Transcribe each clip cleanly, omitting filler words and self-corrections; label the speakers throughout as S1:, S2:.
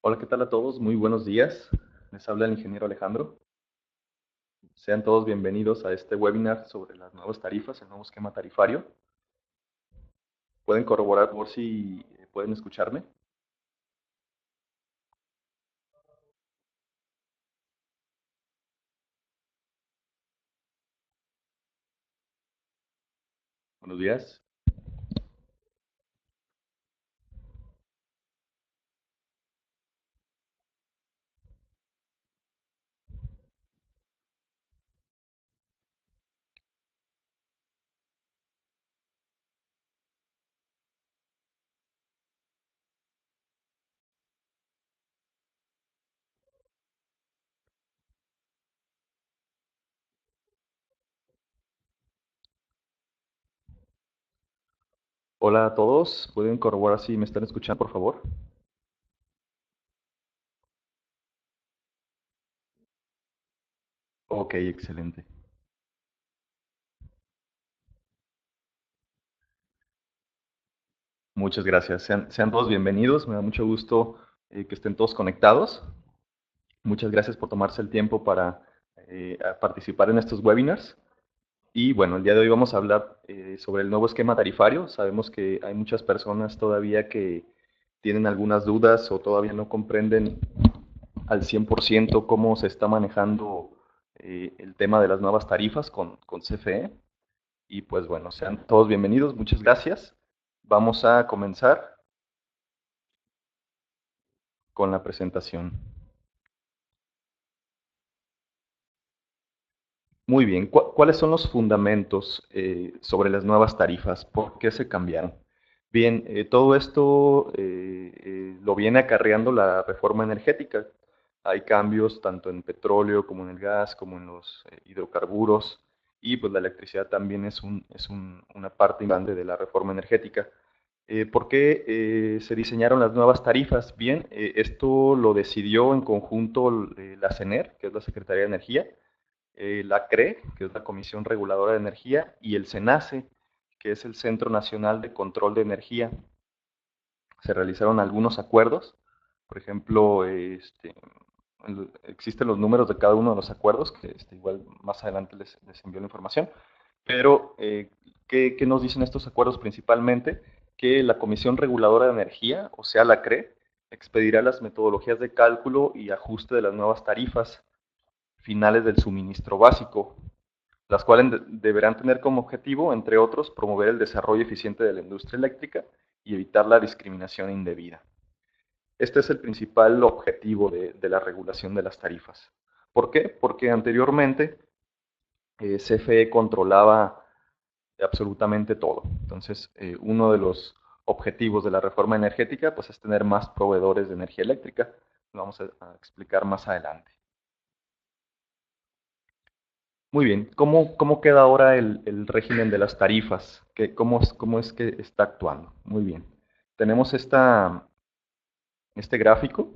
S1: Hola, ¿qué tal a todos? Muy buenos días. Les habla el ingeniero Alejandro. Sean todos bienvenidos a este webinar sobre las nuevas tarifas, el nuevo esquema tarifario. ¿Pueden corroborar por si pueden escucharme? Buenos días. Hola a todos. ¿Pueden corroborar si me están escuchando, por favor? Ok, excelente. Muchas gracias. Sean todos bienvenidos. Me da mucho gusto que estén todos conectados. Muchas gracias por tomarse el tiempo para participar en estos webinars. Y bueno, el día de hoy vamos a hablar sobre el nuevo esquema tarifario. Sabemos que hay muchas personas todavía que tienen algunas dudas o todavía no comprenden al 100% cómo se está manejando el tema de las nuevas tarifas con CFE. Y pues bueno, sean todos bienvenidos. Muchas gracias. Vamos a comenzar con la presentación. Muy bien, ¿cuáles son los fundamentos sobre las nuevas tarifas? ¿Por qué se cambiaron? Bien, todo esto lo viene acarreando la reforma energética. Hay cambios tanto en petróleo como en el gas, como en los hidrocarburos, y pues la electricidad también una parte grande de la reforma energética. ¿Por qué se diseñaron las nuevas tarifas? Bien, esto lo decidió en conjunto la CENER, que es la Secretaría de Energía, la CRE, que es la Comisión Reguladora de Energía, y el CENACE, que es el Centro Nacional de Control de Energía. Se realizaron algunos acuerdos, por ejemplo, existen los números de cada uno de los acuerdos, que igual más adelante les envío la información, pero ¿qué nos dicen estos acuerdos principalmente? Que la Comisión Reguladora de Energía, o sea, la CRE, expedirá las metodologías de cálculo y ajuste de las nuevas tarifas finales del suministro básico, las cuales deberán tener como objetivo, entre otros, promover el desarrollo eficiente de la industria eléctrica y evitar la discriminación indebida. Este es el principal objetivo de la regulación de las tarifas. ¿Por qué? Porque anteriormente CFE controlaba absolutamente todo. Entonces, uno de los objetivos de la reforma energética pues, es tener más proveedores de energía eléctrica. Lo vamos a explicar más adelante. Muy bien, ¿cómo queda ahora el régimen de las tarifas? ¿Cómo es que está actuando? Muy bien. Tenemos este gráfico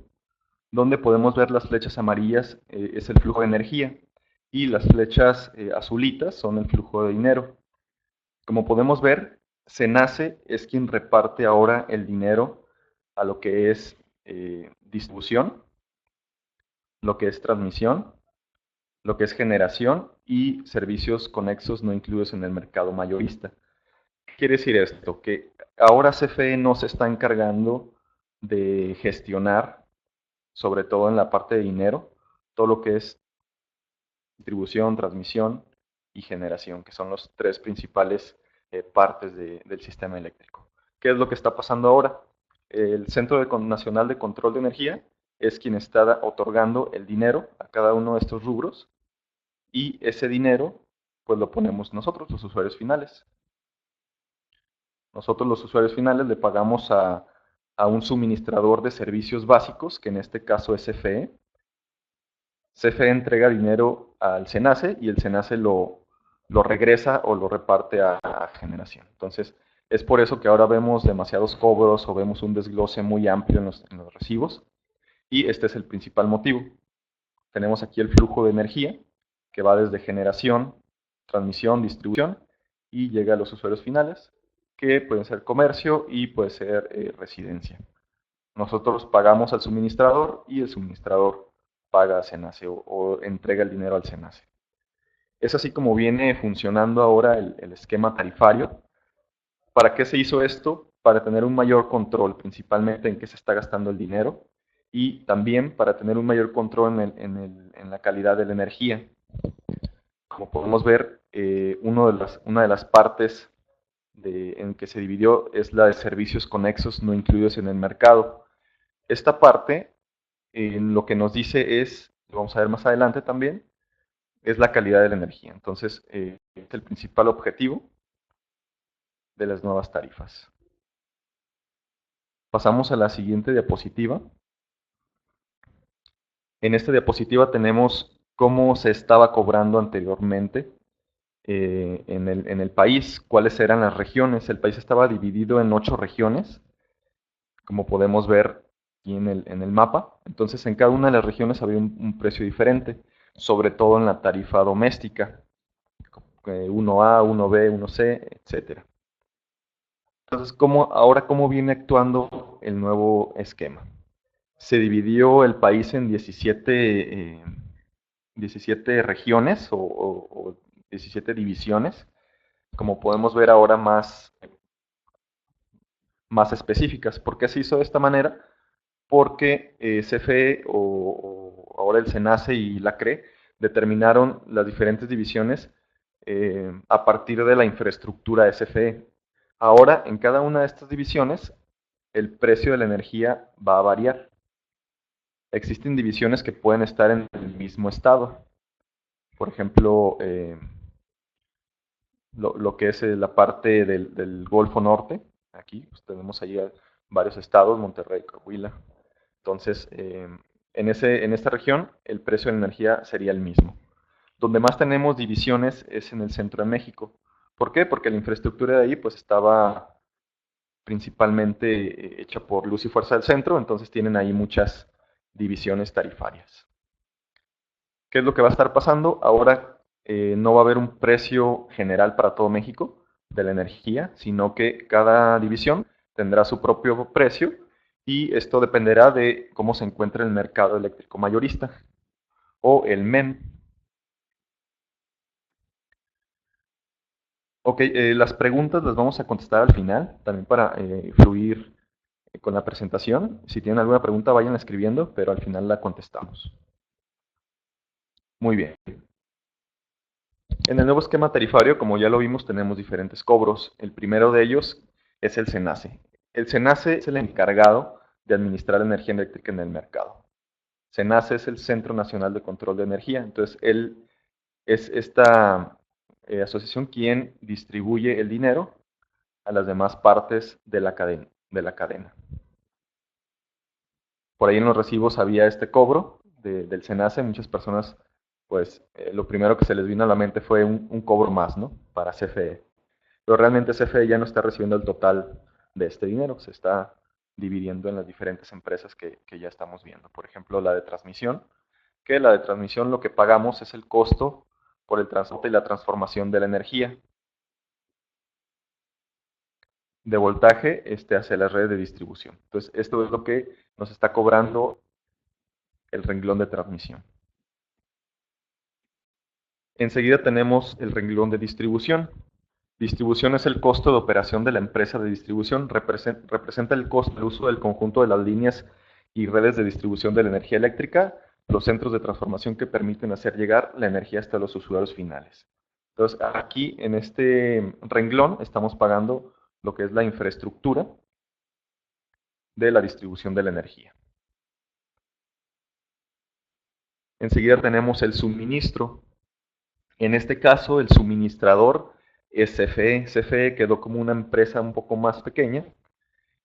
S1: donde podemos ver las flechas amarillas, es el flujo de energía, y las flechas azulitas son el flujo de dinero. Como podemos ver, CENACE es quien reparte ahora el dinero a lo que es distribución, lo que es transmisión, lo que es generación y servicios conexos no incluidos en el mercado mayorista. ¿Qué quiere decir esto? Que ahora CFE no se está encargando de gestionar, sobre todo en la parte de dinero, todo lo que es distribución, transmisión y generación, que son los tres principales partes del sistema eléctrico. ¿Qué es lo que está pasando ahora? El Centro Nacional de Control de Energía es quien está otorgando el dinero a cada uno de estos rubros y ese dinero pues lo ponemos nosotros, los usuarios finales. Nosotros los usuarios finales le pagamos a un suministrador de servicios básicos, que en este caso es CFE. CFE entrega dinero al SENACE y el SENACE lo regresa o lo reparte a generación. Entonces, es por eso que ahora vemos demasiados cobros o vemos un desglose muy amplio en los recibos. Y este es el principal motivo. Tenemos aquí el flujo de energía que va desde generación, transmisión, distribución y llega a los usuarios finales, que pueden ser comercio y puede ser residencia. Nosotros pagamos al suministrador y el suministrador paga a Cenace o entrega el dinero al Cenace. Es así como viene funcionando ahora el esquema tarifario. ¿Para qué se hizo esto? Para tener un mayor control, principalmente en qué se está gastando el dinero y también para tener un mayor control en la calidad de la energía. Como podemos ver, una de las partes en que se dividió es la de servicios conexos no incluidos en el mercado. Esta parte lo que nos dice es, lo vamos a ver más adelante también, es la calidad de la energía. Entonces, es el principal objetivo de las nuevas tarifas. Pasamos a la siguiente diapositiva. En esta diapositiva tenemos cómo se estaba cobrando anteriormente en el país, cuáles eran las regiones. El país estaba dividido en 8 regiones, como podemos ver aquí en el mapa. Entonces, en cada una de las regiones había un precio diferente, sobre todo en la tarifa doméstica, 1A, 1B, 1C, etcétera. Entonces, ahora cómo viene actuando el nuevo esquema? Se dividió el país en 17 regiones o 17 divisiones, como podemos ver ahora más específicas. ¿Por qué se hizo de esta manera? Porque CFE o ahora el SENACE y la CRE determinaron las diferentes divisiones a partir de la infraestructura de CFE. Ahora, en cada una de estas divisiones, el precio de la energía va a variar. Existen divisiones que pueden estar en el mismo estado. Por ejemplo, lo que es la parte del Golfo Norte. Aquí pues, tenemos ahí varios estados, Monterrey, Coahuila. Entonces, en esta región el precio de la energía sería el mismo. Donde más tenemos divisiones es en el centro de México. ¿Por qué? Porque la infraestructura de ahí pues estaba principalmente hecha por Luz y Fuerza del Centro, entonces tienen ahí muchas divisiones tarifarias. ¿Qué es lo que va a estar pasando? Ahora no va a haber un precio general para todo México de la energía, sino que cada división tendrá su propio precio y esto dependerá de cómo se encuentre el mercado eléctrico mayorista o el MEN. Ok, las preguntas las vamos a contestar al final, también para fluir con la presentación. Si tienen alguna pregunta, vayan escribiendo, pero al final la contestamos. Muy bien. En el nuevo esquema tarifario, como ya lo vimos, tenemos diferentes cobros. El primero de ellos es el SENACE. El SENACE es el encargado de administrar la energía eléctrica en el mercado. SENACE es el Centro Nacional de Control de Energía. Entonces, él es esta asociación quien distribuye el dinero a las demás partes de la cadena. Por ahí en los recibos había este cobro del SENACE. Muchas personas, pues, lo primero que se les vino a la mente fue un cobro más, ¿no? Para CFE. Pero realmente CFE ya no está recibiendo el total de este dinero, se está dividiendo en las diferentes empresas que ya estamos viendo. Por ejemplo, la de transmisión, que la de transmisión lo que pagamos es el costo por el transporte y la transformación de la energía de voltaje hacia las redes de distribución. Entonces, esto es lo que nos está cobrando el renglón de transmisión. Enseguida tenemos el renglón de distribución. Distribución es el costo de operación de la empresa de distribución. Representa el costo del uso del conjunto de las líneas y redes de distribución de la energía eléctrica, los centros de transformación que permiten hacer llegar la energía hasta los usuarios finales. Entonces, aquí en este renglón estamos pagando lo que es la infraestructura de la distribución de la energía. Enseguida tenemos el suministro. En este caso, el suministrador es CFE. CFE quedó como una empresa un poco más pequeña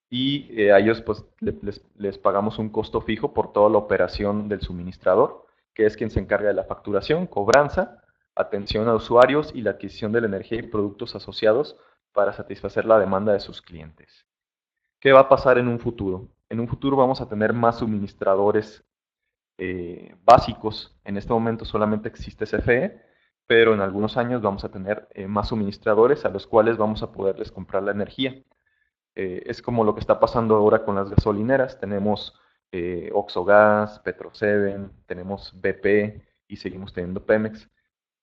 S1: y a ellos pues les pagamos un costo fijo por toda la operación del suministrador, que es quien se encarga de la facturación, cobranza, atención a usuarios y la adquisición de la energía y productos asociados para satisfacer la demanda de sus clientes. ¿Qué va a pasar en un futuro? En un futuro vamos a tener más suministradores básicos. En este momento solamente existe CFE, pero en algunos años vamos a tener más suministradores a los cuales vamos a poderles comprar la energía. Es como lo que está pasando ahora con las gasolineras. Tenemos Oxogas, Petro-7, tenemos BP y seguimos teniendo Pemex.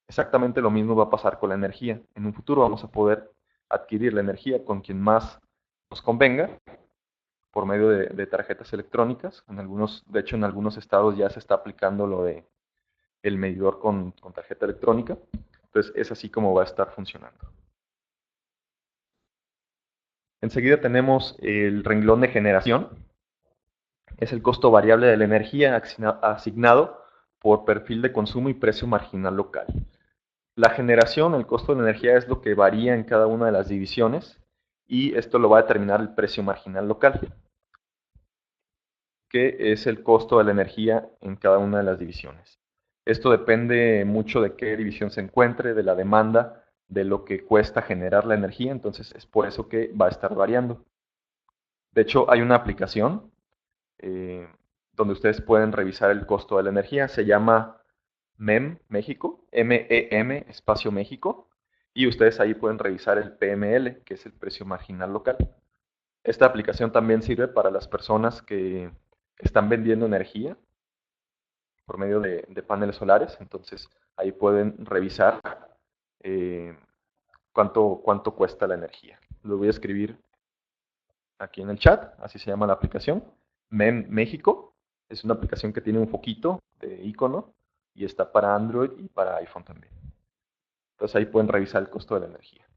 S1: Exactamente lo mismo va a pasar con la energía. En un futuro vamos a poder adquirir la energía con quien más nos convenga por medio de tarjetas electrónicas. De hecho, en algunos estados ya se está aplicando lo de el medidor con tarjeta electrónica. Entonces, es así como va a estar funcionando. Enseguida tenemos el renglón de generación. Es el costo variable de la energía asignado por perfil de consumo y precio marginal local. La generación, el costo de la energía es lo que varía en cada una de las divisiones y esto lo va a determinar el precio marginal local, que es el costo de la energía en cada una de las divisiones. Esto depende mucho de qué división se encuentre, de la demanda, de lo que cuesta generar la energía, entonces es por eso que va a estar variando. De hecho, hay una aplicación eh, donde ustedes pueden revisar el costo de la energía, se llama MEM México, MEM espacio México, y ustedes ahí pueden revisar el PML, que es el precio marginal local. Esta aplicación también sirve para las personas que están vendiendo energía por medio de paneles solares, entonces ahí pueden revisar eh, cuánto cuesta la energía. Lo voy a escribir aquí en el chat, así se llama la aplicación, MEM México. Es una aplicación que tiene un foquito de icono y está para Android y para iPhone también. Entonces ahí pueden revisar el costo de la energía.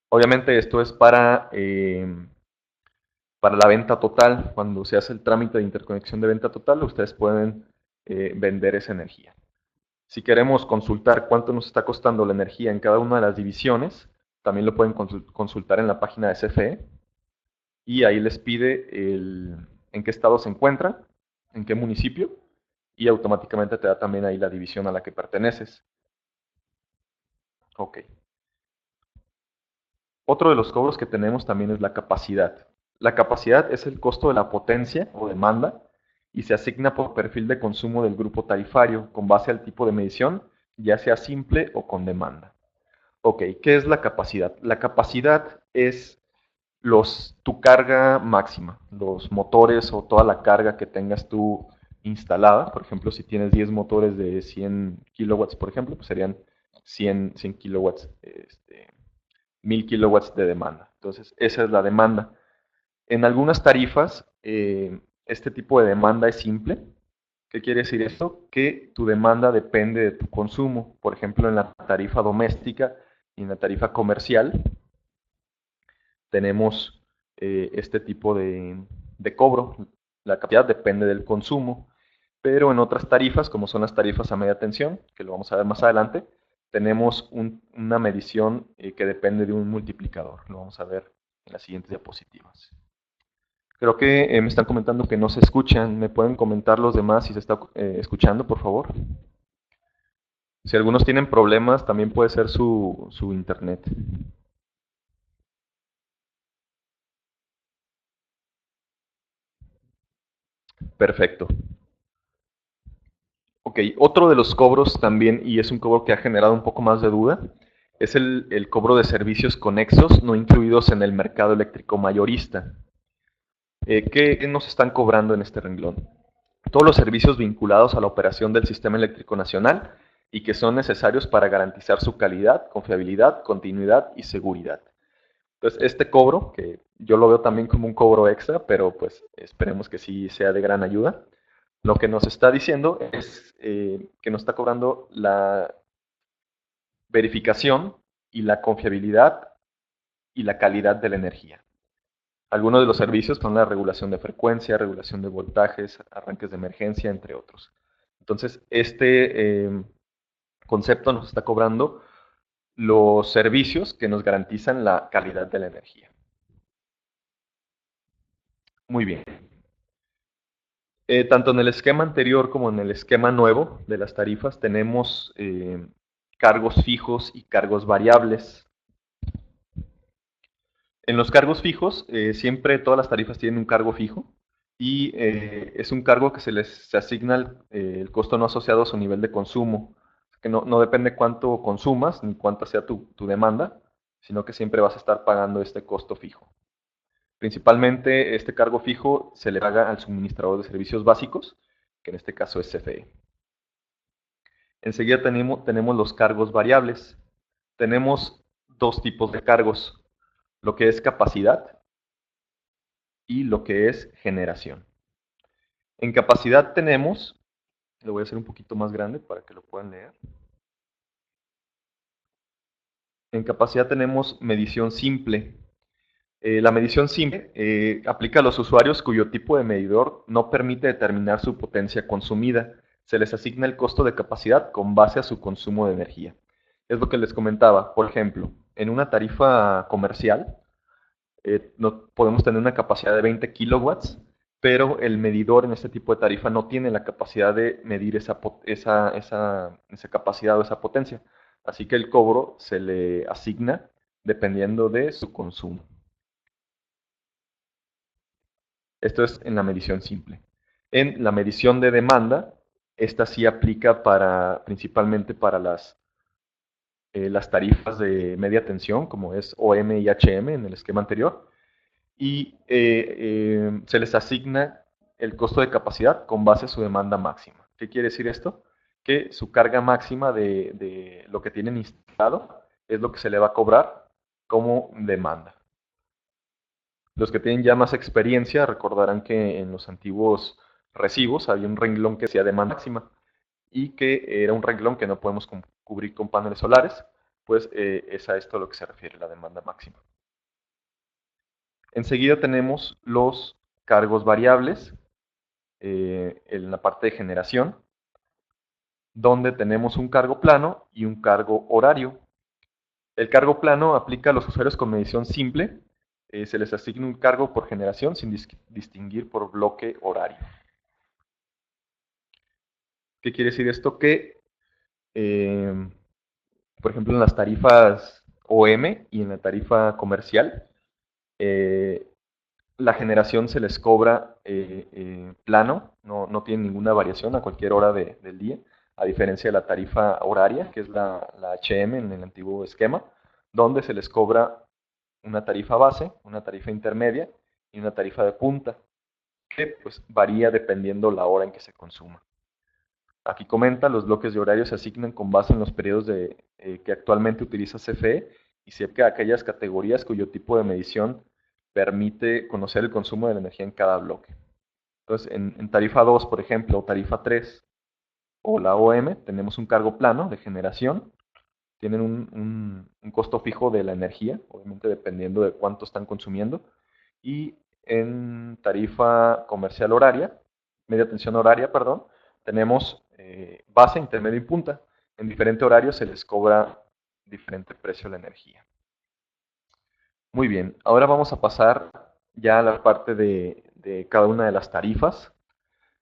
S1: Obviamente esto es para la venta total. Cuando se hace el trámite de interconexión de venta total, ustedes pueden vender esa energía. Si queremos consultar cuánto nos está costando la energía en cada una de las divisiones, también lo pueden consultar en la página de CFE y ahí les pide en qué estado se encuentran, en qué municipio, y automáticamente te da también ahí la división a la que perteneces. Ok. Otro de los cobros que tenemos también es la capacidad. La capacidad es el costo de la potencia o demanda y se asigna por perfil de consumo del grupo tarifario con base al tipo de medición, ya sea simple o con demanda. Ok, ¿qué es la capacidad? La capacidad es tu carga máxima, los motores o toda la carga que tengas tú instalada. Por ejemplo, si tienes 10 motores de 100 kilowatts, por ejemplo, pues serían 100 kilowatts, 1000 kilowatts de demanda. Entonces, esa es la demanda. En algunas tarifas, este tipo de demanda es simple. ¿Qué quiere decir esto? Que tu demanda depende de tu consumo. Por ejemplo, en la tarifa doméstica y en la tarifa comercial, tenemos este tipo de cobro. La cantidad depende del consumo, pero en otras tarifas, como son las tarifas a media tensión, que lo vamos a ver más adelante, tenemos una medición que depende de un multiplicador. Lo vamos a ver en las siguientes diapositivas. Creo que me están comentando que no se escuchan. ¿Me pueden comentar los demás si se está escuchando, por favor? Si algunos tienen problemas, también puede ser su internet. Perfecto. Ok, otro de los cobros también, y es un cobro que ha generado un poco más de duda, es el cobro de servicios conexos no incluidos en el mercado eléctrico mayorista. ¿Qué nos están cobrando en este renglón? Todos los servicios vinculados a la operación del sistema eléctrico nacional y que son necesarios para garantizar su calidad, confiabilidad, continuidad y seguridad. Entonces, este cobro, que yo lo veo también como un cobro extra, pero pues esperemos que sí sea de gran ayuda, lo que nos está diciendo es que nos está cobrando la verificación y la confiabilidad y la calidad de la energía. Algunos de los servicios son la regulación de frecuencia, regulación de voltajes, arranques de emergencia, entre otros. Entonces, este concepto nos está cobrando los servicios que nos garantizan la calidad de la energía. Muy bien. Tanto en el esquema anterior como en el esquema nuevo de las tarifas tenemos cargos fijos y cargos variables. En los cargos fijos, siempre todas las tarifas tienen un cargo fijo y es un cargo que se asigna el costo no asociado a su nivel de consumo, que no depende cuánto consumas ni cuánta sea tu demanda, sino que siempre vas a estar pagando este costo fijo. Principalmente este cargo fijo se le paga al suministrador de servicios básicos, que en este caso es CFE. Enseguida tenemos los cargos variables. Tenemos dos tipos de cargos, lo que es capacidad y lo que es generación. En capacidad tenemos, lo voy a hacer un poquito más grande para que lo puedan leer. En capacidad tenemos medición simple. La medición simple aplica a los usuarios cuyo tipo de medidor no permite determinar su potencia consumida. Se les asigna el costo de capacidad con base a su consumo de energía. Es lo que les comentaba. Por ejemplo, en una tarifa comercial no, podemos tener una capacidad de 20 kilowatts, pero el medidor en este tipo de tarifa no tiene la capacidad de medir esa capacidad o esa potencia. Así que el cobro se le asigna dependiendo de su consumo. Esto es en la medición simple. En la medición de demanda, esta sí aplica principalmente para las tarifas de media tensión, como es OM y HM en el esquema anterior, y se les asigna el costo de capacidad con base a su demanda máxima. ¿Qué quiere decir esto? Que su carga máxima de lo que tienen instalado es lo que se le va a cobrar como demanda. Los que tienen ya más experiencia recordarán que en los antiguos recibos había un renglón que decía demanda máxima y que era un renglón que no podemos cubrir con paneles solares, pues es a esto a lo que se refiere la demanda máxima. Enseguida tenemos los cargos variables en la parte de generación, donde tenemos un cargo plano y un cargo horario. El cargo plano aplica a los usuarios con medición simple. Se les asigna un cargo por generación sin distinguir por bloque horario. ¿Qué quiere decir esto? Que, por ejemplo, en las tarifas OM y en la tarifa comercial, eh, la generación se les cobra plano, no tiene ninguna variación a cualquier hora del día, a diferencia de la tarifa horaria, que es la HM en el antiguo esquema, donde se les cobra una tarifa base, una tarifa intermedia y una tarifa de punta, que pues varía dependiendo la hora en que se consuma. Aquí comenta, los bloques de horario se asignan con base en los periodos que actualmente utiliza CFE y siempre aquellas categorías cuyo tipo de medición permite conocer el consumo de la energía en cada bloque. Entonces, en tarifa 2, por ejemplo, o tarifa 3 o la OM, tenemos un cargo plano de generación, tienen un costo fijo de la energía, obviamente dependiendo de cuánto están consumiendo, y en tarifa comercial horaria, media tensión horaria, perdón, tenemos base, intermedio y punta. En diferente horario se les cobra diferente precio la energía. Muy bien, ahora vamos a pasar ya a la parte de cada una de las tarifas.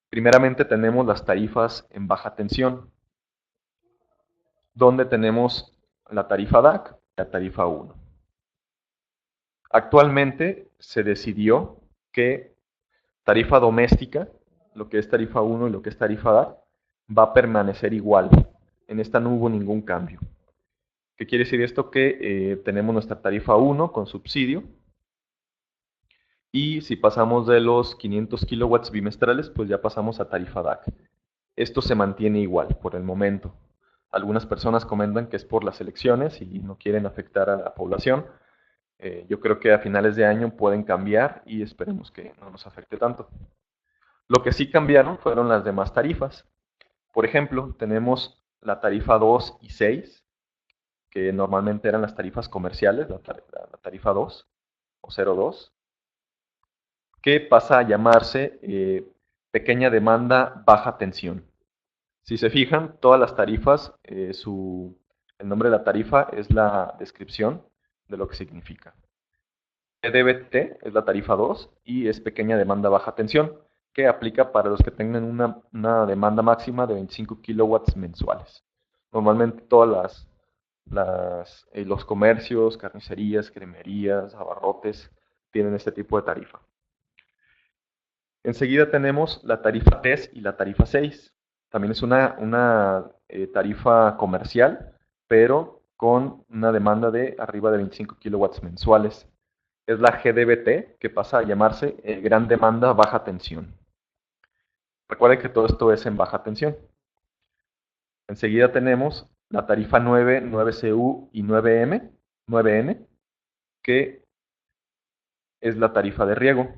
S1: Primeramente tenemos las tarifas en baja tensión, donde tenemos la tarifa DAC y la tarifa 1. Actualmente se decidió que tarifa doméstica, lo que es tarifa 1 y lo que es tarifa DAC, va a permanecer igual. En esta no hubo ningún cambio. ¿Qué quiere decir esto? Que tenemos nuestra tarifa 1 con subsidio y si pasamos de los 500 kilowatts bimestrales, pues ya pasamos a tarifa DAC. Esto se mantiene igual por el momento. Algunas personas comentan que es por las elecciones y no quieren afectar a la población. Yo creo que a finales de año pueden cambiar y esperemos que no nos afecte tanto. Lo que sí cambiaron fueron las demás tarifas. Por ejemplo, tenemos la tarifa 2 y 6, que normalmente eran las tarifas comerciales, la tarifa 2 o 02, que pasa a llamarse pequeña demanda baja tensión. Si se fijan, todas las tarifas, el nombre de la tarifa es la descripción de lo que significa. EDBT es la tarifa 2 y es pequeña demanda baja tensión, que aplica para los que tengan una demanda máxima de 25 kilowatts mensuales. Normalmente todas los comercios, carnicerías, cremerías, abarrotes tienen este tipo de tarifa. Enseguida tenemos la tarifa 3 y la tarifa 6. También es una tarifa comercial, pero con una demanda de arriba de 25 kilowatts mensuales. Es la GDBT, que pasa a llamarse Gran Demanda Baja Tensión. Recuerden que todo esto es en baja tensión. Enseguida tenemos la tarifa 9, 9CU y 9M, 9N, que es la tarifa de riego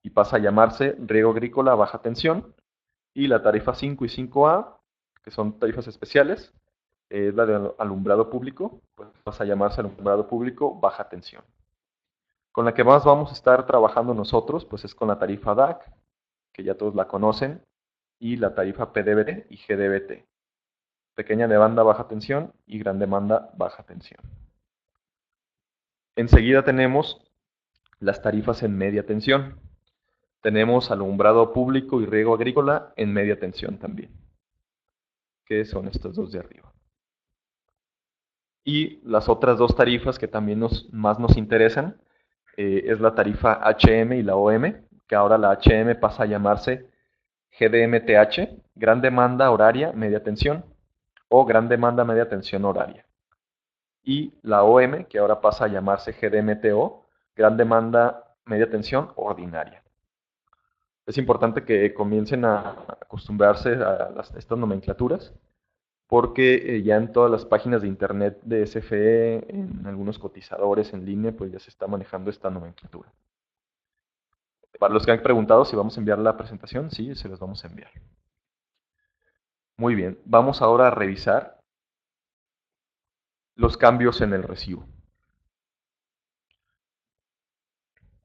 S1: y pasa a llamarse riego agrícola baja tensión. Y la tarifa 5 y 5A, que son tarifas especiales, es la de alumbrado público, pues pasa a llamarse alumbrado público baja tensión. Con la que más vamos a estar trabajando nosotros, pues es con la tarifa DAC, que ya todos la conocen, y la tarifa PDBT y GDBT. Pequeña demanda baja tensión y gran demanda baja tensión. Enseguida tenemos las tarifas en media tensión. Tenemos alumbrado público y riego agrícola en media tensión también, que son estos dos de arriba. Y las otras dos tarifas que también más nos interesan es la tarifa HM y la OM, que ahora la HM pasa a llamarse GDMTH, Gran Demanda Horaria Media Tensión, o Gran Demanda Media Tensión Horaria. Y la OM, que ahora pasa a llamarse GDMTO, Gran Demanda Media Tensión Ordinaria. Es importante que comiencen a acostumbrarse a estas nomenclaturas, porque ya en todas las páginas de internet de SFE, en algunos cotizadores en línea, pues ya se está manejando esta nomenclatura. Para los que han preguntado si vamos a enviar la presentación, sí, se los vamos a enviar. Muy bien, vamos ahora a revisar los cambios en el recibo.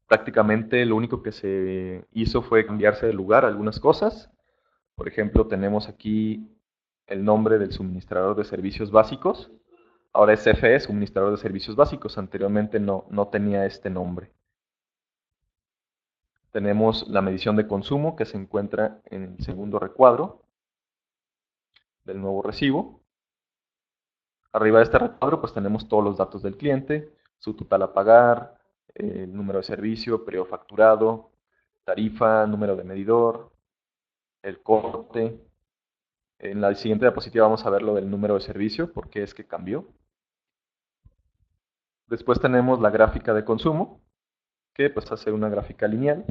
S1: Prácticamente lo único que se hizo fue cambiarse de lugar algunas cosas. Por ejemplo, tenemos aquí el nombre del suministrador de servicios básicos. Ahora es CFE, suministrador de servicios básicos. Anteriormente no tenía este nombre. Tenemos la medición de consumo que se encuentra en el segundo recuadro del nuevo recibo. Arriba de este recuadro pues tenemos todos los datos del cliente, su total a pagar, el número de servicio, periodo facturado, tarifa, número de medidor, el corte. En la siguiente diapositiva vamos a ver lo del número de servicio, por qué es que cambió. Después tenemos la gráfica de consumo, que pues hace una gráfica lineal.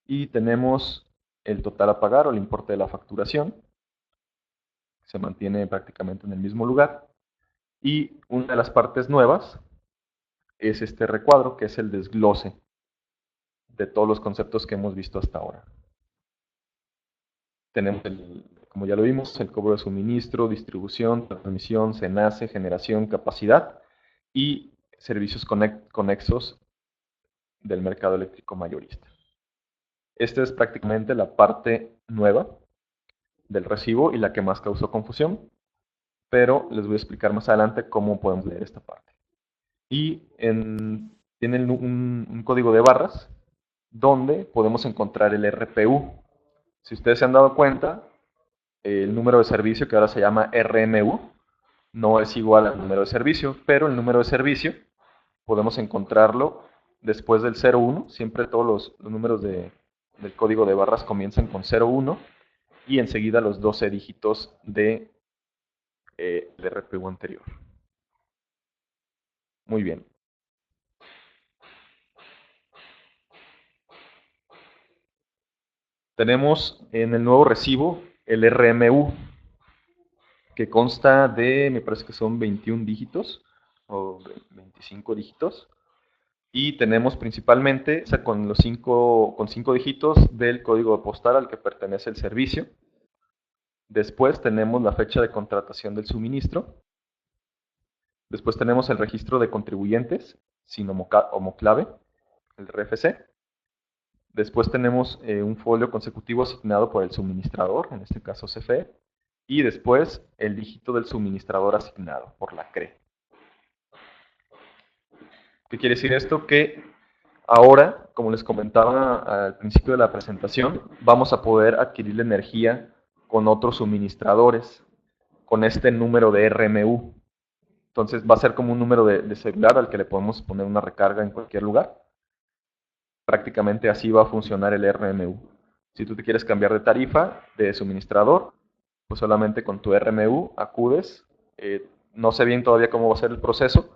S1: Y tenemos el total a pagar o el importe de la facturación, que se mantiene prácticamente en el mismo lugar. Y una de las partes nuevas es este recuadro, que es el desglose de todos los conceptos que hemos visto hasta ahora. Tenemos, como ya lo vimos, el cobro de suministro, distribución, transmisión, SENACE, generación, capacidad y servicios conexos del mercado eléctrico mayorista. Esta es prácticamente la parte nueva del recibo y la que más causó confusión, pero les voy a explicar más adelante cómo podemos leer esta parte. Y tienen un código de barras donde podemos encontrar el RPU. Si ustedes se han dado cuenta, el número de servicio, que ahora se llama RMU, no es igual al número de servicio, pero el número de servicio podemos encontrarlo después del 01. Siempre todos los números del código de barras comienzan con 01 y enseguida los 12 dígitos del RPU anterior. Muy bien. Tenemos en el nuevo recibo el RMU, que consta de, me parece que son 21 dígitos o 25 dígitos. Y tenemos principalmente con 5 dígitos del código postal al que pertenece el servicio. Después tenemos la fecha de contratación del suministro. Después tenemos el registro de contribuyentes sin homoclave, el RFC. Después tenemos un folio consecutivo asignado por el suministrador, en este caso CFE. Y después el dígito del suministrador asignado por la CRE. ¿Qué quiere decir esto? Que ahora, como les comentaba al principio de la presentación, vamos a poder adquirir la energía con otros suministradores, con este número de RMU. Entonces va a ser como un número de celular al que le podemos poner una recarga en cualquier lugar. Prácticamente así va a funcionar el RMU. Si tú te quieres cambiar de tarifa, de suministrador, pues solamente con tu RMU acudes. No sé bien todavía cómo va a ser el proceso,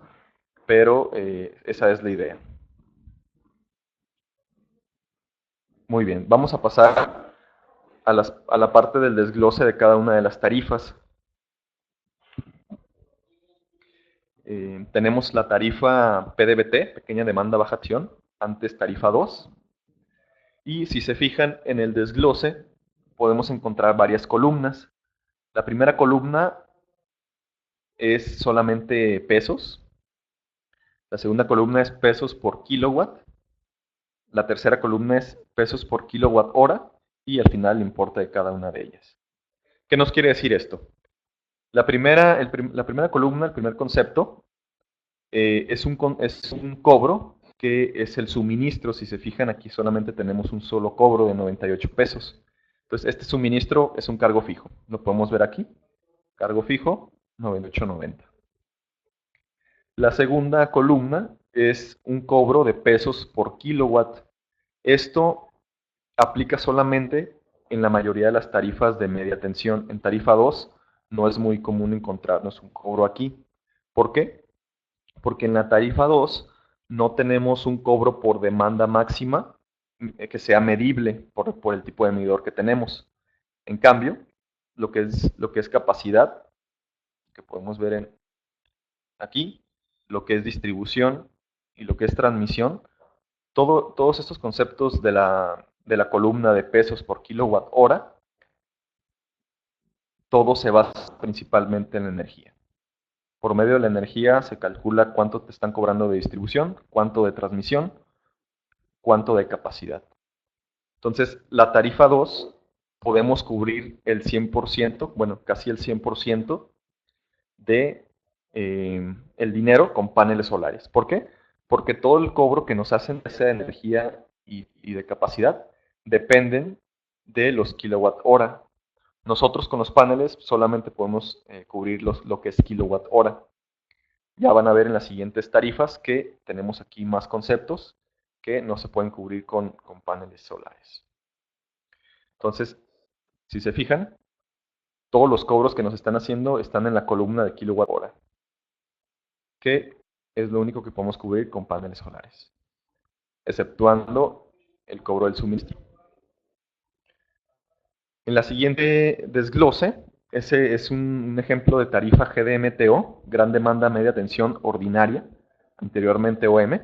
S1: pero esa es la idea. Muy bien, vamos a pasar a la parte del desglose de cada una de las tarifas. Tenemos la tarifa PDBT, pequeña demanda baja acción, antes tarifa 2. Y si se fijan en el desglose, podemos encontrar varias columnas. La primera columna es solamente pesos. La segunda columna es pesos por kilowatt. La tercera columna es pesos por kilowatt hora. Y al final el importe de cada una de ellas. ¿Qué nos quiere decir esto? La primera columna, el primer concepto, es un cobro que es el suministro. Si se fijan, aquí solamente tenemos un solo cobro de 98 pesos. Entonces, este suministro es un cargo fijo. Lo podemos ver aquí. Cargo fijo, 98.90. La segunda columna es un cobro de pesos por kilowatt. Esto aplica solamente en la mayoría de las tarifas de media tensión. En tarifa 2 no es muy común encontrarnos un cobro aquí. ¿Por qué? Porque en la tarifa 2 no tenemos un cobro por demanda máxima que sea medible por el tipo de medidor que tenemos. En cambio, lo que es capacidad, que podemos ver aquí, lo que es distribución y lo que es transmisión, todos estos conceptos de la columna de pesos por kilowatt hora, todo se basa principalmente en la energía. Por medio de la energía se calcula cuánto te están cobrando de distribución, cuánto de transmisión, cuánto de capacidad. Entonces, la tarifa 2 podemos cubrir el 100%, bueno, casi el 100% de el dinero con paneles solares. ¿Por qué? Porque todo el cobro que nos hacen, sea de energía y de capacidad, dependen de los kilowatt hora. Nosotros con los paneles solamente podemos cubrir lo que es kilowatt hora. Ya van a ver en las siguientes tarifas que tenemos aquí más conceptos que no se pueden cubrir con paneles solares. Entonces, si se fijan, todos los cobros que nos están haciendo están en la columna de kilowatt hora, que es lo único que podemos cubrir con paneles solares, exceptuando el cobro del suministro. En la siguiente desglose, ese es un ejemplo de tarifa GDMTO, gran demanda media tensión ordinaria, anteriormente OM.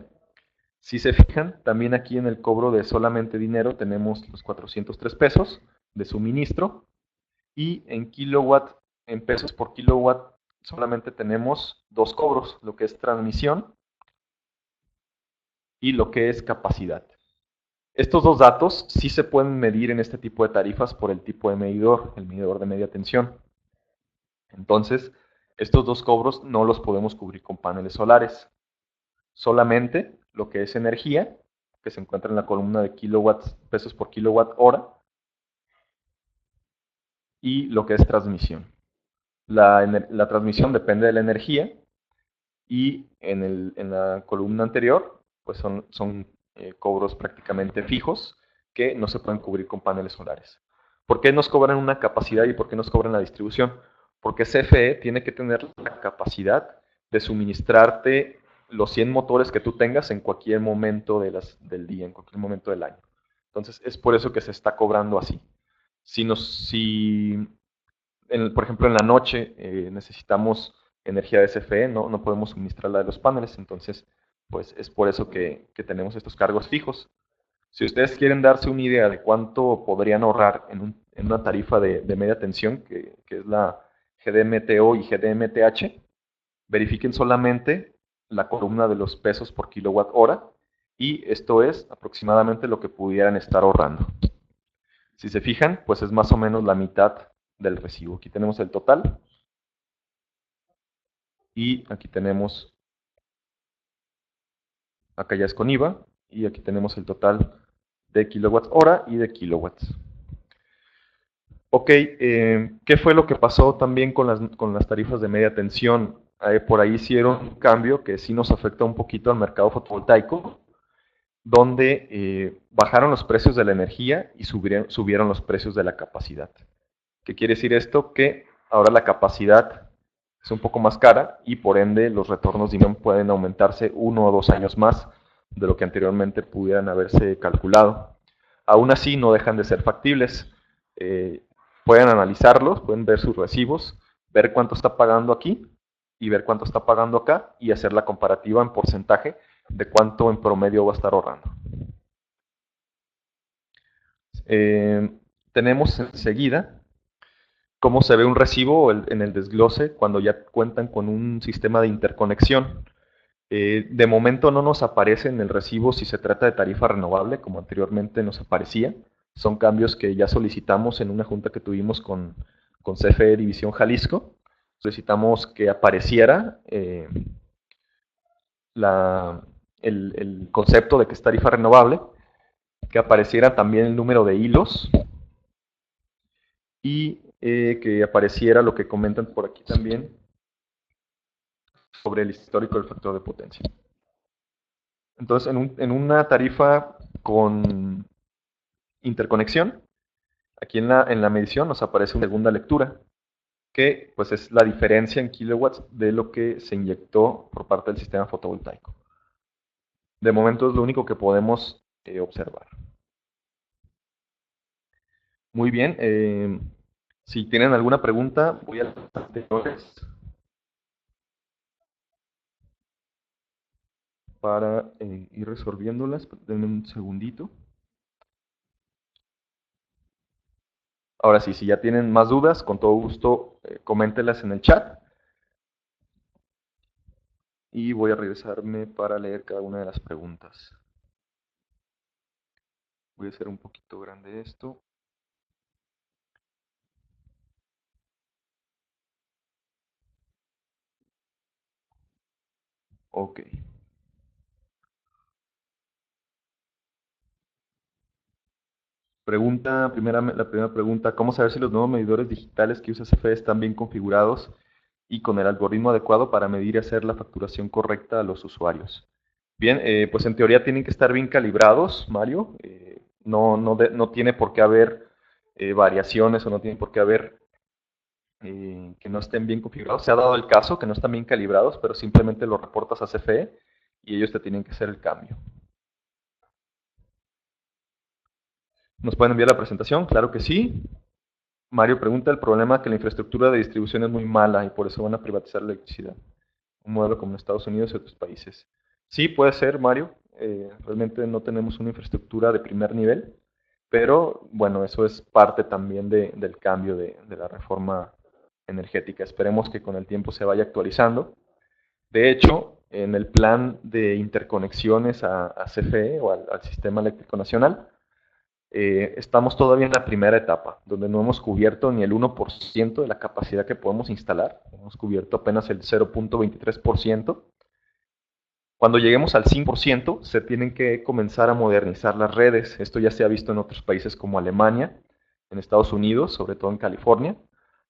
S1: Si se fijan, también aquí en el cobro de solamente dinero tenemos los 403 pesos de suministro y en kilowatt, en pesos por kilowatt, solamente tenemos dos cobros, lo que es transmisión y lo que es capacidad. Estos dos datos sí se pueden medir en este tipo de tarifas por el tipo de medidor, el medidor de media tensión. Entonces, estos dos cobros no los podemos cubrir con paneles solares. Solamente lo que es energía, que se encuentra en la columna de kilowatts, pesos por kilowatt hora, y lo que es transmisión. La transmisión depende de la energía y en la columna anterior pues son cobros prácticamente fijos que no se pueden cubrir con paneles solares. ¿Por qué nos cobran una capacidad y por qué nos cobran la distribución? Porque CFE tiene que tener la capacidad de suministrarte los 100 motores que tú tengas en cualquier momento del día, en cualquier momento del año. Entonces es por eso que se está cobrando así. Si por ejemplo, en la noche necesitamos energía de CFE, no podemos suministrarla de los paneles, entonces, pues es por eso que tenemos estos cargos fijos. Si ustedes quieren darse una idea de cuánto podrían ahorrar en una tarifa de media tensión, que es la GDMTO y GDMTH, verifiquen solamente la columna de los pesos por kilowatt hora y esto es aproximadamente lo que pudieran estar ahorrando. Si se fijan, pues es más o menos la mitad del recibo. Aquí tenemos el total y aquí tenemos, acá ya es con IVA y aquí tenemos el total de kilowatts hora y de kilowatts. Ok, ¿qué fue lo que pasó también con las tarifas de media tensión? Por ahí hicieron un cambio que sí nos afecta un poquito al mercado fotovoltaico, donde bajaron los precios de la energía y subieron los precios de la capacidad. ¿Qué quiere decir esto? Que ahora la capacidad es un poco más cara y por ende los retornos de inversión pueden aumentarse 1 o 2 años más de lo que anteriormente pudieran haberse calculado. Aún así no dejan de ser factibles. Eh, Pueden analizarlos, pueden ver sus recibos, ver cuánto está pagando aquí y ver cuánto está pagando acá y hacer la comparativa en porcentaje de cuánto en promedio va a estar ahorrando. Eh, Tenemos enseguida cómo se ve un recibo en el desglose cuando ya cuentan con un sistema de interconexión. De momento no nos aparece en el recibo si se trata de tarifa renovable, como anteriormente nos aparecía. Son cambios que ya solicitamos en una junta que tuvimos con CFE División Jalisco. Solicitamos que apareciera la, el concepto de que es tarifa renovable, que apareciera también el número de hilos y que apareciera lo que comentan por aquí también sobre el histórico del factor de potencia. Entonces, en una tarifa con interconexión, aquí en la medición nos aparece una segunda lectura, que pues es la diferencia en kilowatts de lo que se inyectó por parte del sistema fotovoltaico. De momento es lo único que podemos observar. Muy bien, si tienen alguna pregunta, voy a las anteriores para ir resolviéndolas. Denme un segundito. Ahora sí, si ya tienen más dudas, con todo gusto, coméntelas en el chat. Y voy a regresarme para leer cada una de las preguntas. Voy a hacer un poquito grande esto. Ok. La primera pregunta, ¿cómo saber si los nuevos medidores digitales que usa CFE están bien configurados y con el algoritmo adecuado para medir y hacer la facturación correcta a los usuarios? Bien, pues en teoría tienen que estar bien calibrados, Mario. No tiene por qué haber variaciones o no tiene por qué haber que no estén bien configurados. Se ha dado el caso que no están bien calibrados, pero simplemente lo reportas a CFE y ellos te tienen que hacer el cambio. ¿Nos pueden enviar la presentación? Claro que sí. Mario pregunta, el problema es que la infraestructura de distribución es muy mala y por eso van a privatizar la electricidad. Un modelo como en Estados Unidos y otros países. Sí, puede ser, Mario. Realmente no tenemos una infraestructura de primer nivel, pero bueno, eso es parte también del cambio de la reforma energética. Esperemos que con el tiempo se vaya actualizando. De hecho, en el plan de interconexiones a CFE o al Sistema Eléctrico Nacional, estamos todavía en la primera etapa, donde no hemos cubierto ni el 1% de la capacidad que podemos instalar, hemos cubierto apenas el 0.23%. Cuando lleguemos al 5%, se tienen que comenzar a modernizar las redes. Esto ya se ha visto en otros países como Alemania, en Estados Unidos, sobre todo en California,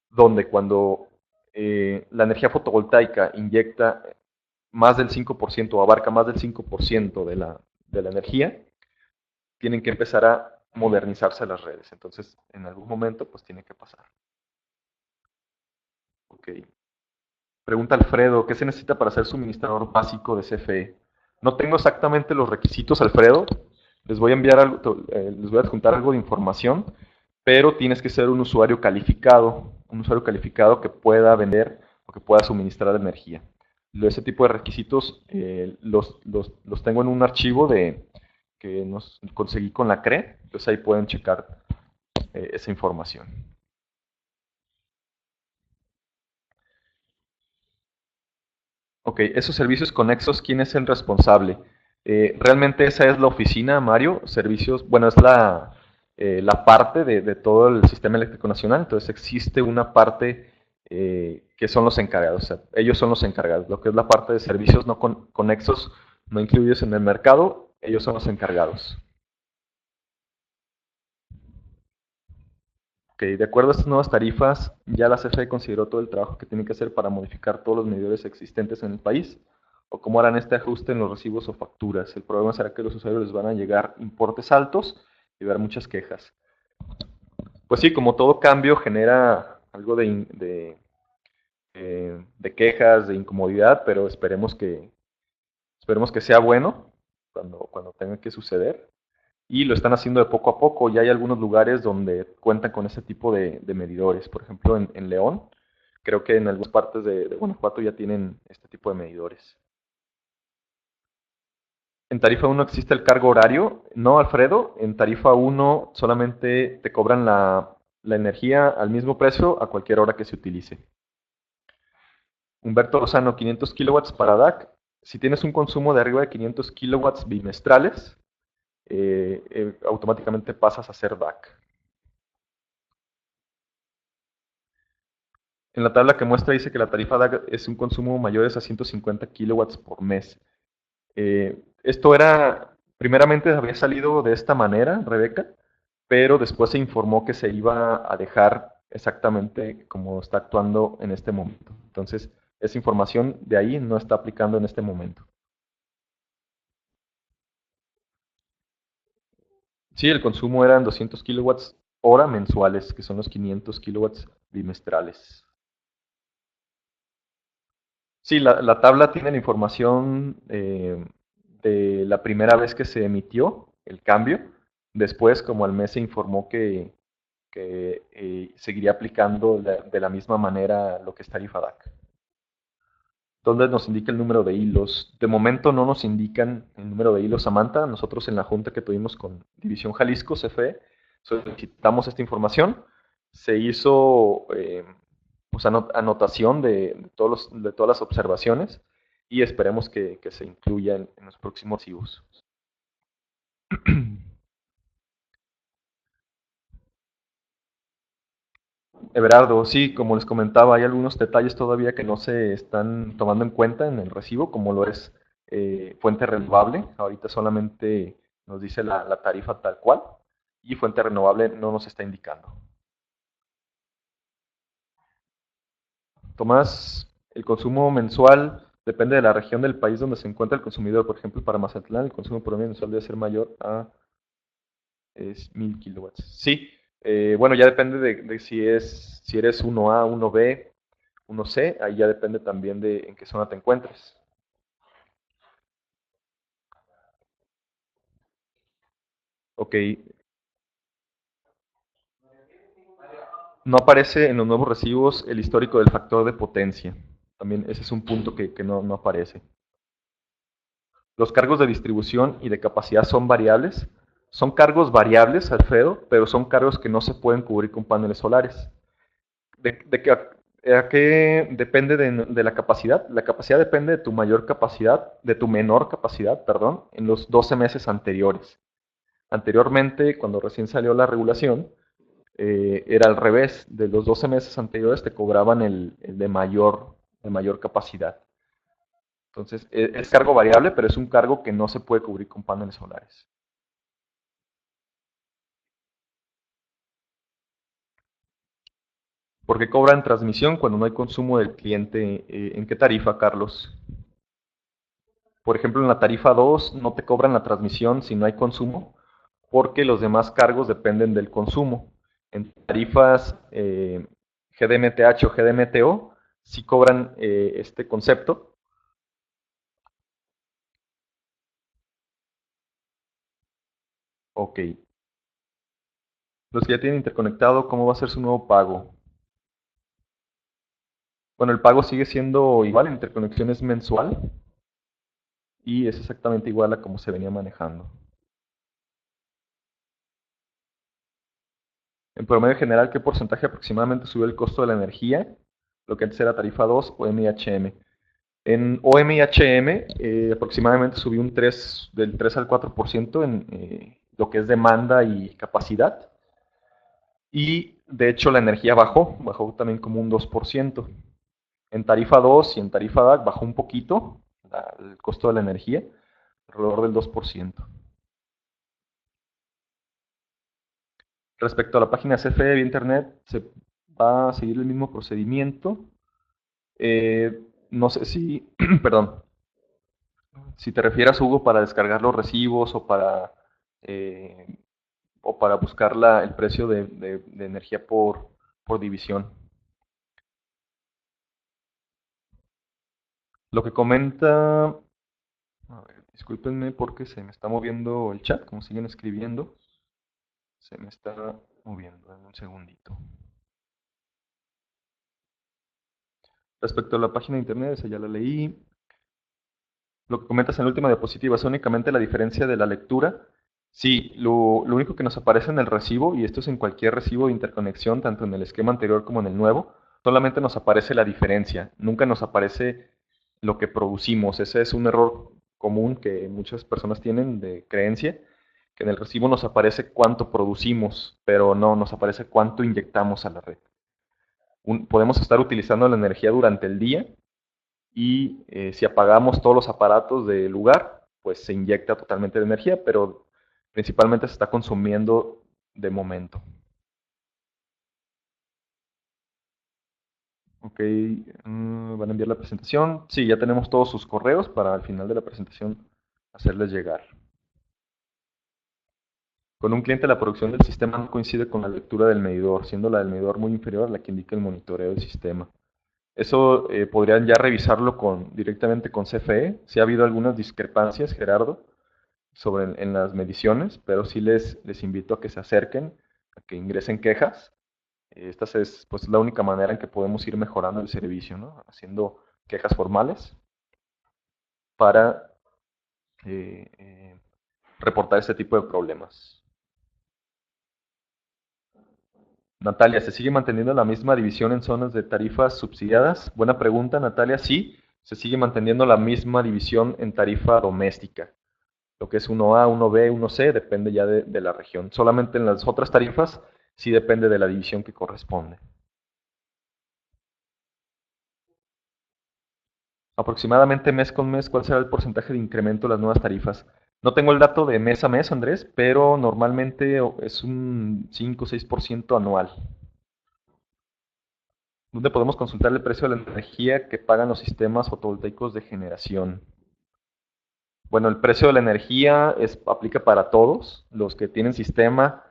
S1: donde cuando la energía fotovoltaica inyecta más del 5% o abarca más del 5% de la energía, tienen que empezar a modernizarse las redes. Entonces, en algún momento, pues tiene que pasar. Ok. Pregunta Alfredo, ¿qué se necesita para ser suministrador básico de CFE? No tengo exactamente los requisitos, Alfredo. Les voy a enviar algo, les voy a adjuntar algo de información, pero tienes que ser un usuario calificado que pueda vender o que pueda suministrar energía. Ese tipo de requisitos los tengo en un archivo que nos conseguí con la CRE, entonces ahí pueden checar esa información. Ok, esos servicios conexos, ¿quién es el responsable? Realmente esa es la oficina, Mario, servicios, bueno, es la parte de todo el sistema eléctrico nacional, entonces existe una parte que son los encargados, o sea, ellos son los encargados, lo que es la parte de servicios no conexos, no incluidos en el mercado, ellos son los encargados. Ok, de acuerdo a estas nuevas tarifas, ya la CFE consideró todo el trabajo que tiene que hacer para modificar todos los medidores existentes en el país, o cómo harán este ajuste en los recibos o facturas. El problema será que a los usuarios les van a llegar importes altos y haber muchas quejas. Pues sí, como todo cambio genera algo de quejas, de incomodidad, pero esperemos que sea bueno cuando tenga que suceder. Y lo están haciendo de poco a poco. Ya hay algunos lugares donde cuentan con ese tipo de medidores. Por ejemplo, en León, creo que en algunas partes de Guanajuato ya tienen este tipo de medidores. En tarifa uno existe el cargo horario. No, Alfredo, en tarifa uno solamente te cobran la energía al mismo precio a cualquier hora que se utilice. Humberto Lozano, 500 kilowatts para DAC. Si tienes un consumo de arriba de 500 kilowatts bimestrales, automáticamente pasas a ser DAC. En la tabla que muestra dice que la tarifa DAC es un consumo mayores a 150 kilowatts por mes. Esto primeramente había salido de esta manera, Rebeca, pero después se informó que se iba a dejar exactamente como está actuando en este momento. Entonces, esa información de ahí no está aplicando en este momento. Sí, el consumo eran 200 kilowatts hora mensuales, que son los 500 kilowatts bimestrales. Sí, la tabla tiene la información de la primera vez que se emitió el cambio. Después, como al mes se informó que seguiría aplicando de la misma manera lo que es tarifa DAC. Donde nos indica el número de hilos. De momento no nos indican el número de hilos, Samantha. Nosotros en la junta que tuvimos con División Jalisco, CFE, solicitamos esta información. Se hizo pues anotación de todas las observaciones y esperemos que se incluya en los próximos archivos. Everardo, sí, como les comentaba, hay algunos detalles todavía que no se están tomando en cuenta en el recibo, como lo es fuente renovable. Ahorita solamente nos dice la tarifa tal cual y fuente renovable no nos está indicando. Tomás, el consumo mensual depende de la región del país donde se encuentra el consumidor. Por ejemplo, para Mazatlán el consumo promedio mensual debe ser mayor a es 1000 kilowatts. Sí, bueno, ya depende de si eres 1A, 1B, 1C, ahí ya depende también de en qué zona te encuentres. Ok, no aparece en los nuevos recibos el histórico del factor de potencia. También ese es un punto que no aparece. Los cargos de distribución y de capacidad son variables. Son cargos variables, Alfredo, pero son cargos que no se pueden cubrir con paneles solares. ¿A qué depende de la capacidad? La capacidad depende de tu mayor capacidad, de tu menor capacidad, perdón, en los 12 meses anteriores. Anteriormente, cuando recién salió la regulación, era al revés. De los 12 meses anteriores te cobraban el de mayor capacidad. Entonces, es cargo variable, pero es un cargo que no se puede cubrir con paneles solares. ¿Por qué cobran transmisión cuando no hay consumo del cliente? ¿En qué tarifa, Carlos? Por ejemplo, en la tarifa 2 no te cobran la transmisión si no hay consumo, porque los demás cargos dependen del consumo. En tarifas GDMTH o GDMTO sí cobran este concepto. Ok. Los que ya tienen interconectado, ¿cómo va a ser su nuevo pago? Bueno, el pago sigue siendo igual, interconexión es mensual y es exactamente igual a como se venía manejando. En promedio general, ¿qué porcentaje aproximadamente subió el costo de la energía? Lo que antes era tarifa 2 o MIHM. En OMIHM aproximadamente subió del 3 al 4% en lo que es demanda y capacidad. Y de hecho la energía bajó también como un 2%. En tarifa 2 y en tarifa DAC bajó un poquito el costo de la energía, alrededor del 2%. Respecto a la página CFE de Internet, se va a seguir el mismo procedimiento. No sé si, perdón, si te refieras, Hugo, para descargar los recibos o para eh, o para buscar el precio de energía por división. Lo que comenta, a ver, discúlpenme porque se me está moviendo el chat, como siguen escribiendo, se me está moviendo, en un segundito. Respecto a la página de internet, esa ya la leí. Lo que comentas en la última diapositiva es únicamente la diferencia de la lectura. Sí, lo único que nos aparece en el recibo, y esto es en cualquier recibo de interconexión, tanto en el esquema anterior como en el nuevo, solamente nos aparece la diferencia, nunca nos aparece lo que producimos. Ese es un error común que muchas personas tienen de creencia, que en el recibo nos aparece cuánto producimos, pero no nos aparece cuánto inyectamos a la red. Podemos estar utilizando la energía durante el día y si apagamos todos los aparatos del lugar, pues se inyecta totalmente de energía, pero principalmente se está consumiendo de momento. Ok, van a enviar la presentación. Sí, ya tenemos todos sus correos para al final de la presentación hacerles llegar. Con un cliente la producción del sistema no coincide con la lectura del medidor, siendo la del medidor muy inferior a la que indica el monitoreo del sistema. Eso podrían ya revisarlo directamente con CFE. Si ha habido algunas discrepancias, Gerardo, en las mediciones, pero sí les invito a que se acerquen, a que ingresen quejas. Esta es pues, la única manera en que podemos ir mejorando el servicio, ¿no? Haciendo quejas formales para eh, eh, reportar este tipo de problemas. Natalia, ¿se sigue manteniendo la misma división en zonas de tarifas subsidiadas? Buena pregunta, Natalia. Sí, se sigue manteniendo la misma división en tarifa doméstica. Lo que es 1A, 1B, 1C, depende ya de la región. Solamente en las otras tarifas sí depende de la división que corresponde. Aproximadamente mes con mes, ¿cuál será el porcentaje de incremento de las nuevas tarifas? No tengo el dato de mes a mes, Andrés, pero normalmente es un 5 o 6% anual. ¿Dónde podemos consultar el precio de la energía que pagan los sistemas fotovoltaicos de generación? Bueno, el precio de la energía aplica para todos. Los que tienen sistema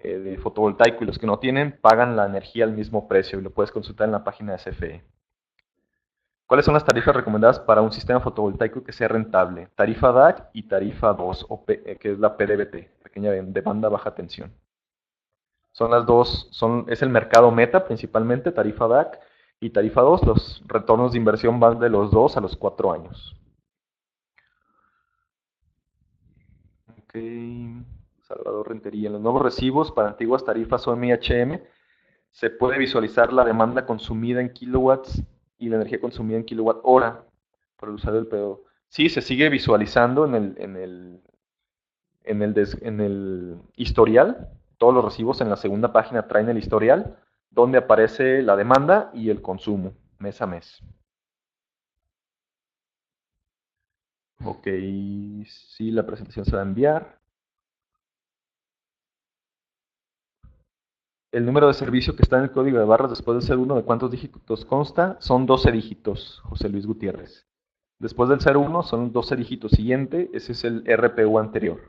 S1: de fotovoltaico y los que no tienen pagan la energía al mismo precio y lo puedes consultar en la página de CFE. ¿Cuáles son las tarifas recomendadas para un sistema fotovoltaico que sea rentable? Tarifa DAC y tarifa 2, que es la PDBT, pequeña demanda baja tensión. Son las dos, es el mercado meta principalmente, tarifa DAC y tarifa 2. Los retornos de inversión van de los 2 a los 4 años. Ok, Salvador Rentería. En los nuevos recibos para antiguas tarifas OMHM se puede visualizar la demanda consumida en kilowatts y la energía consumida en kilowatt hora por el usuario del periodo. Sí, se sigue visualizando en el historial. Todos los recibos en la segunda página traen el historial, donde aparece la demanda y el consumo, mes a mes. Ok, sí, la presentación se va a enviar. El número de servicio que está en el código de barras después del 01, ¿de cuántos dígitos consta? Son 12 dígitos, José Luis Gutiérrez. Después del 01 son 12 dígitos siguiente, ese es el RPU anterior.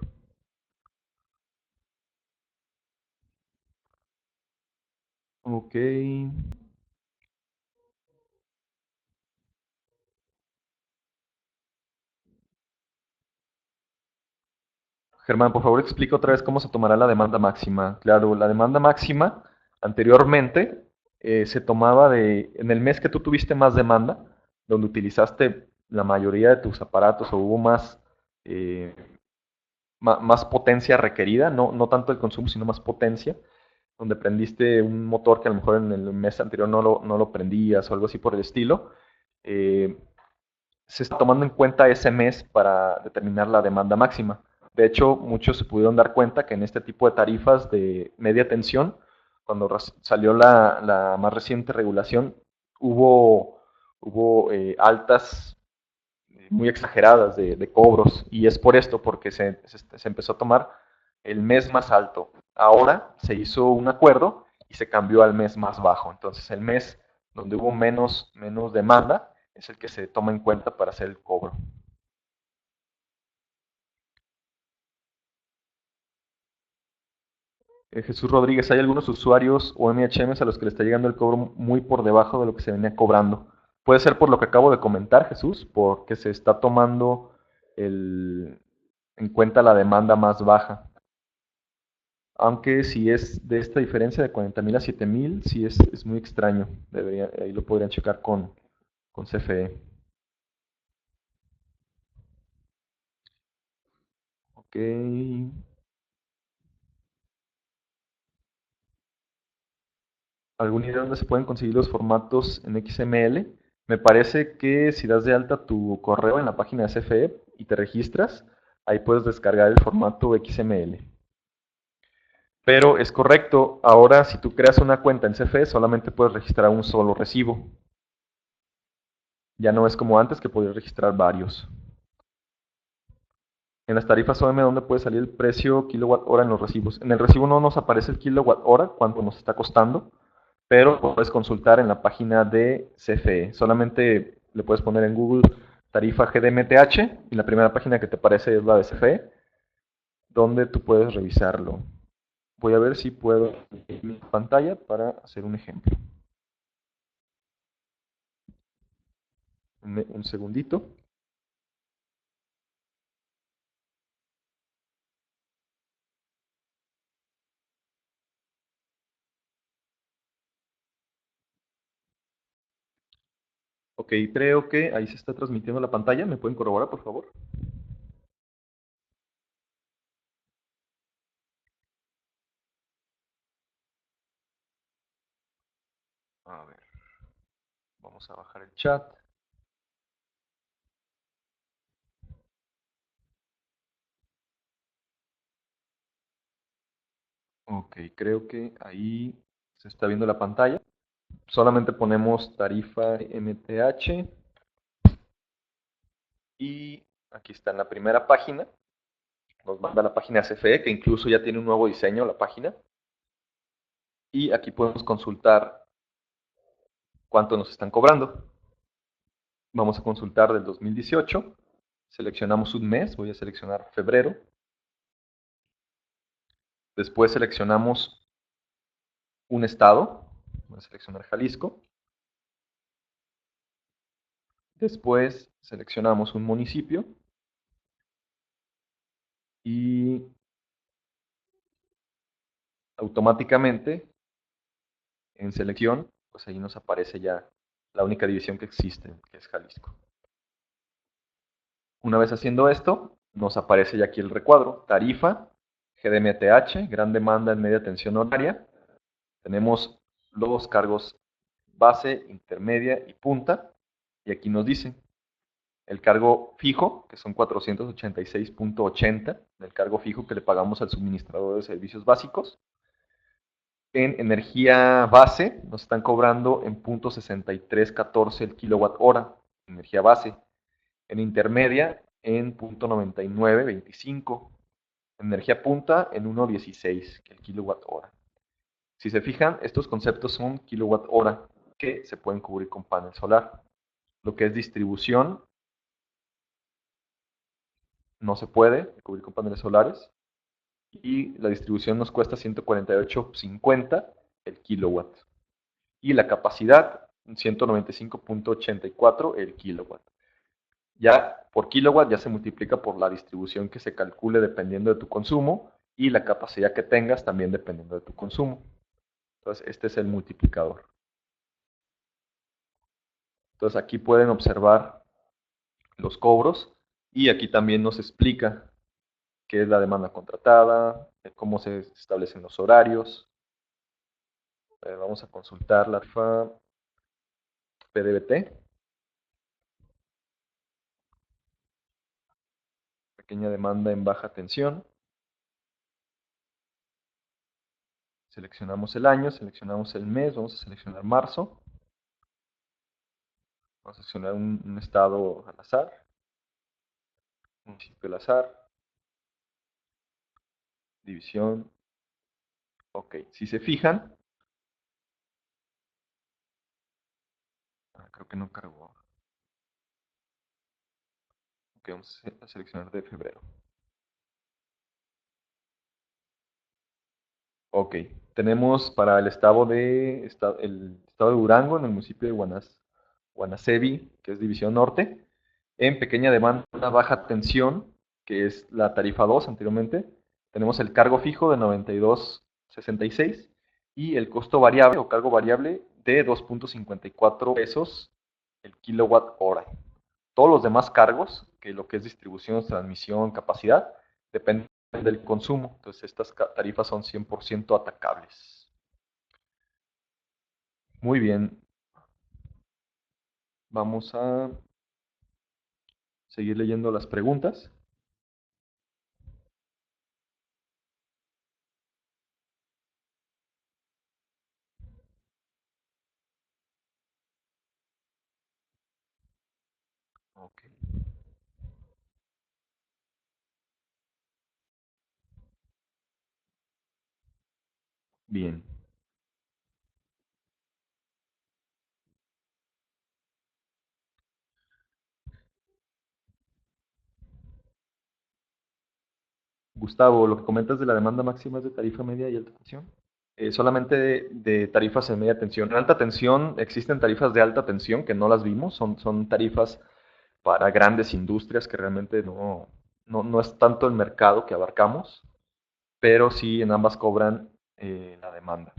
S1: Ok. Germán, por favor explica otra vez cómo se tomará la demanda máxima. Claro, la demanda máxima anteriormente se tomaba en el mes que tú tuviste más demanda, donde utilizaste la mayoría de tus aparatos o hubo eh, más potencia requerida, no tanto el consumo, sino más potencia, donde prendiste un motor que a lo mejor en el mes anterior no lo prendías o algo así por el estilo. eh, Se está tomando en cuenta ese mes para determinar la demanda máxima. De hecho, muchos se pudieron dar cuenta que en este tipo de tarifas de media tensión, cuando salió la más reciente regulación, hubo altas muy exageradas de cobros, y es por esto, porque se empezó a tomar el mes más alto. Ahora se hizo un acuerdo y se cambió al mes más bajo. Entonces el mes donde hubo menos demanda es el que se toma en cuenta para hacer el cobro. Jesús Rodríguez, hay algunos usuarios o MHMs a los que le está llegando el cobro muy por debajo de lo que se venía cobrando. Puede ser por lo que acabo de comentar, Jesús, porque se está tomando el, en cuenta la demanda más baja. Aunque si es de esta diferencia de 40,000 a 7,000, sí es muy extraño. Ahí lo podrían checar con CFE. Ok. ¿Alguna idea de dónde se pueden conseguir los formatos en XML? Me parece que si das de alta tu correo en la página de CFE y te registras, ahí puedes descargar el formato XML. Pero es correcto, ahora si tú creas una cuenta en CFE solamente puedes registrar un solo recibo. Ya no es como antes que podías registrar varios. En las tarifas OM, ¿dónde puede salir el precio kilowatt hora en los recibos? En el recibo no nos aparece el kilowatt hora, cuánto nos está costando, pero puedes consultar en la página de CFE. Solamente le puedes poner en Google tarifa GDMTH y la primera página que te aparece es la de CFE, donde tú puedes revisarlo. Voy a ver si puedo abrir mi pantalla para hacer un ejemplo. Un segundito. Ok, creo que ahí se está transmitiendo la pantalla. ¿Me pueden corroborar, por favor? A ver, vamos a bajar el chat. Ok, creo que ahí se está viendo la pantalla. Solamente ponemos tarifa MTH y aquí está en la primera página. Nos manda a la página CFE, que incluso ya tiene un nuevo diseño la página. Y aquí podemos consultar cuánto nos están cobrando. Vamos a consultar del 2018. Seleccionamos un mes, voy a seleccionar febrero. Después seleccionamos un estado, voy a seleccionar Jalisco. Después seleccionamos un municipio y automáticamente en selección, pues ahí nos aparece ya la única división que existe, que es Jalisco. Una vez haciendo esto, nos aparece ya aquí el recuadro, tarifa, GDMTH, gran demanda en media tensión horaria. Tenemos los cargos base, intermedia y punta. Y aquí nos dice el cargo fijo, que son 486.80, el cargo fijo que le pagamos al suministrador de servicios básicos. En energía base nos están cobrando en .6314 el kilowatt hora, energía base. En intermedia en .9925. Energía punta en 1.16 el kilowatt hora. Si se fijan, estos conceptos son kilowatt hora que se pueden cubrir con panel solar. Lo que es distribución no se puede cubrir con paneles solares y la distribución nos cuesta 148.50 el kilowatt. Y la capacidad 195.84 el kilowatt. Ya por kilowatt ya se multiplica por la distribución que se calcule dependiendo de tu consumo y la capacidad que tengas también dependiendo de tu consumo. Entonces, este es el multiplicador. Entonces, aquí pueden observar los cobros y aquí también nos explica qué es la demanda contratada, cómo se establecen los horarios. Vamos a consultar la tarifa PDBT, pequeña demanda en baja tensión. Seleccionamos el año, seleccionamos el mes, vamos a seleccionar marzo. Vamos a seleccionar un estado al azar, municipio al azar, división. Ok, si se fijan, creo que no cargó. Ok, vamos a seleccionar de febrero. Ok, tenemos para el el estado de Durango, en el municipio de Guanaceví, que es División Norte, en pequeña demanda, baja tensión, que es la tarifa 2 anteriormente, tenemos el cargo fijo de 92.66 y el costo variable o cargo variable de 2.54 pesos el kilowatt hora. Todos los demás cargos, que lo que es distribución, transmisión, capacidad, dependen del consumo. Entonces estas tarifas son 100% atacables. Muy bien, vamos a seguir leyendo las preguntas. Ok, bien. Gustavo, lo que comentas de la demanda máxima es de tarifa media y alta tensión. Solamente de tarifas en media tensión. En alta tensión existen tarifas de alta tensión que no las vimos, son tarifas para grandes industrias que realmente no es tanto el mercado que abarcamos, pero sí en ambas cobran la demanda.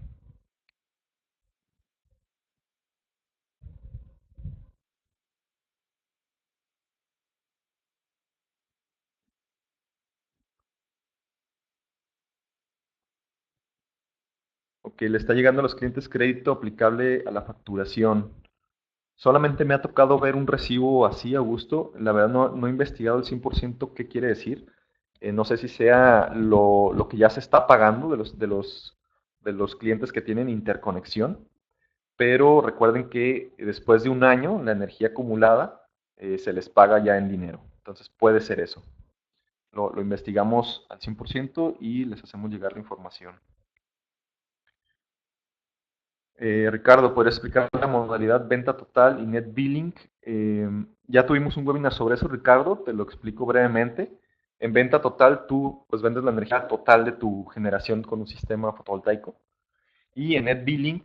S1: Ok, le está llegando a los clientes crédito aplicable a la facturación. Solamente me ha tocado ver un recibo así, Augusto. La verdad no he investigado el 100% qué quiere decir. No sé si sea lo que ya se está pagando de los clientes que tienen interconexión, pero recuerden que después de un año la energía acumulada se les paga ya en dinero. Entonces puede ser eso. Lo investigamos al 100% y les hacemos llegar la información. Ricardo, ¿podrías explicar la modalidad venta total y net billing? Ya tuvimos un webinar sobre eso, Ricardo, te lo explico brevemente. En venta total, tú pues vendes la energía total de tu generación con un sistema fotovoltaico. Y en net billing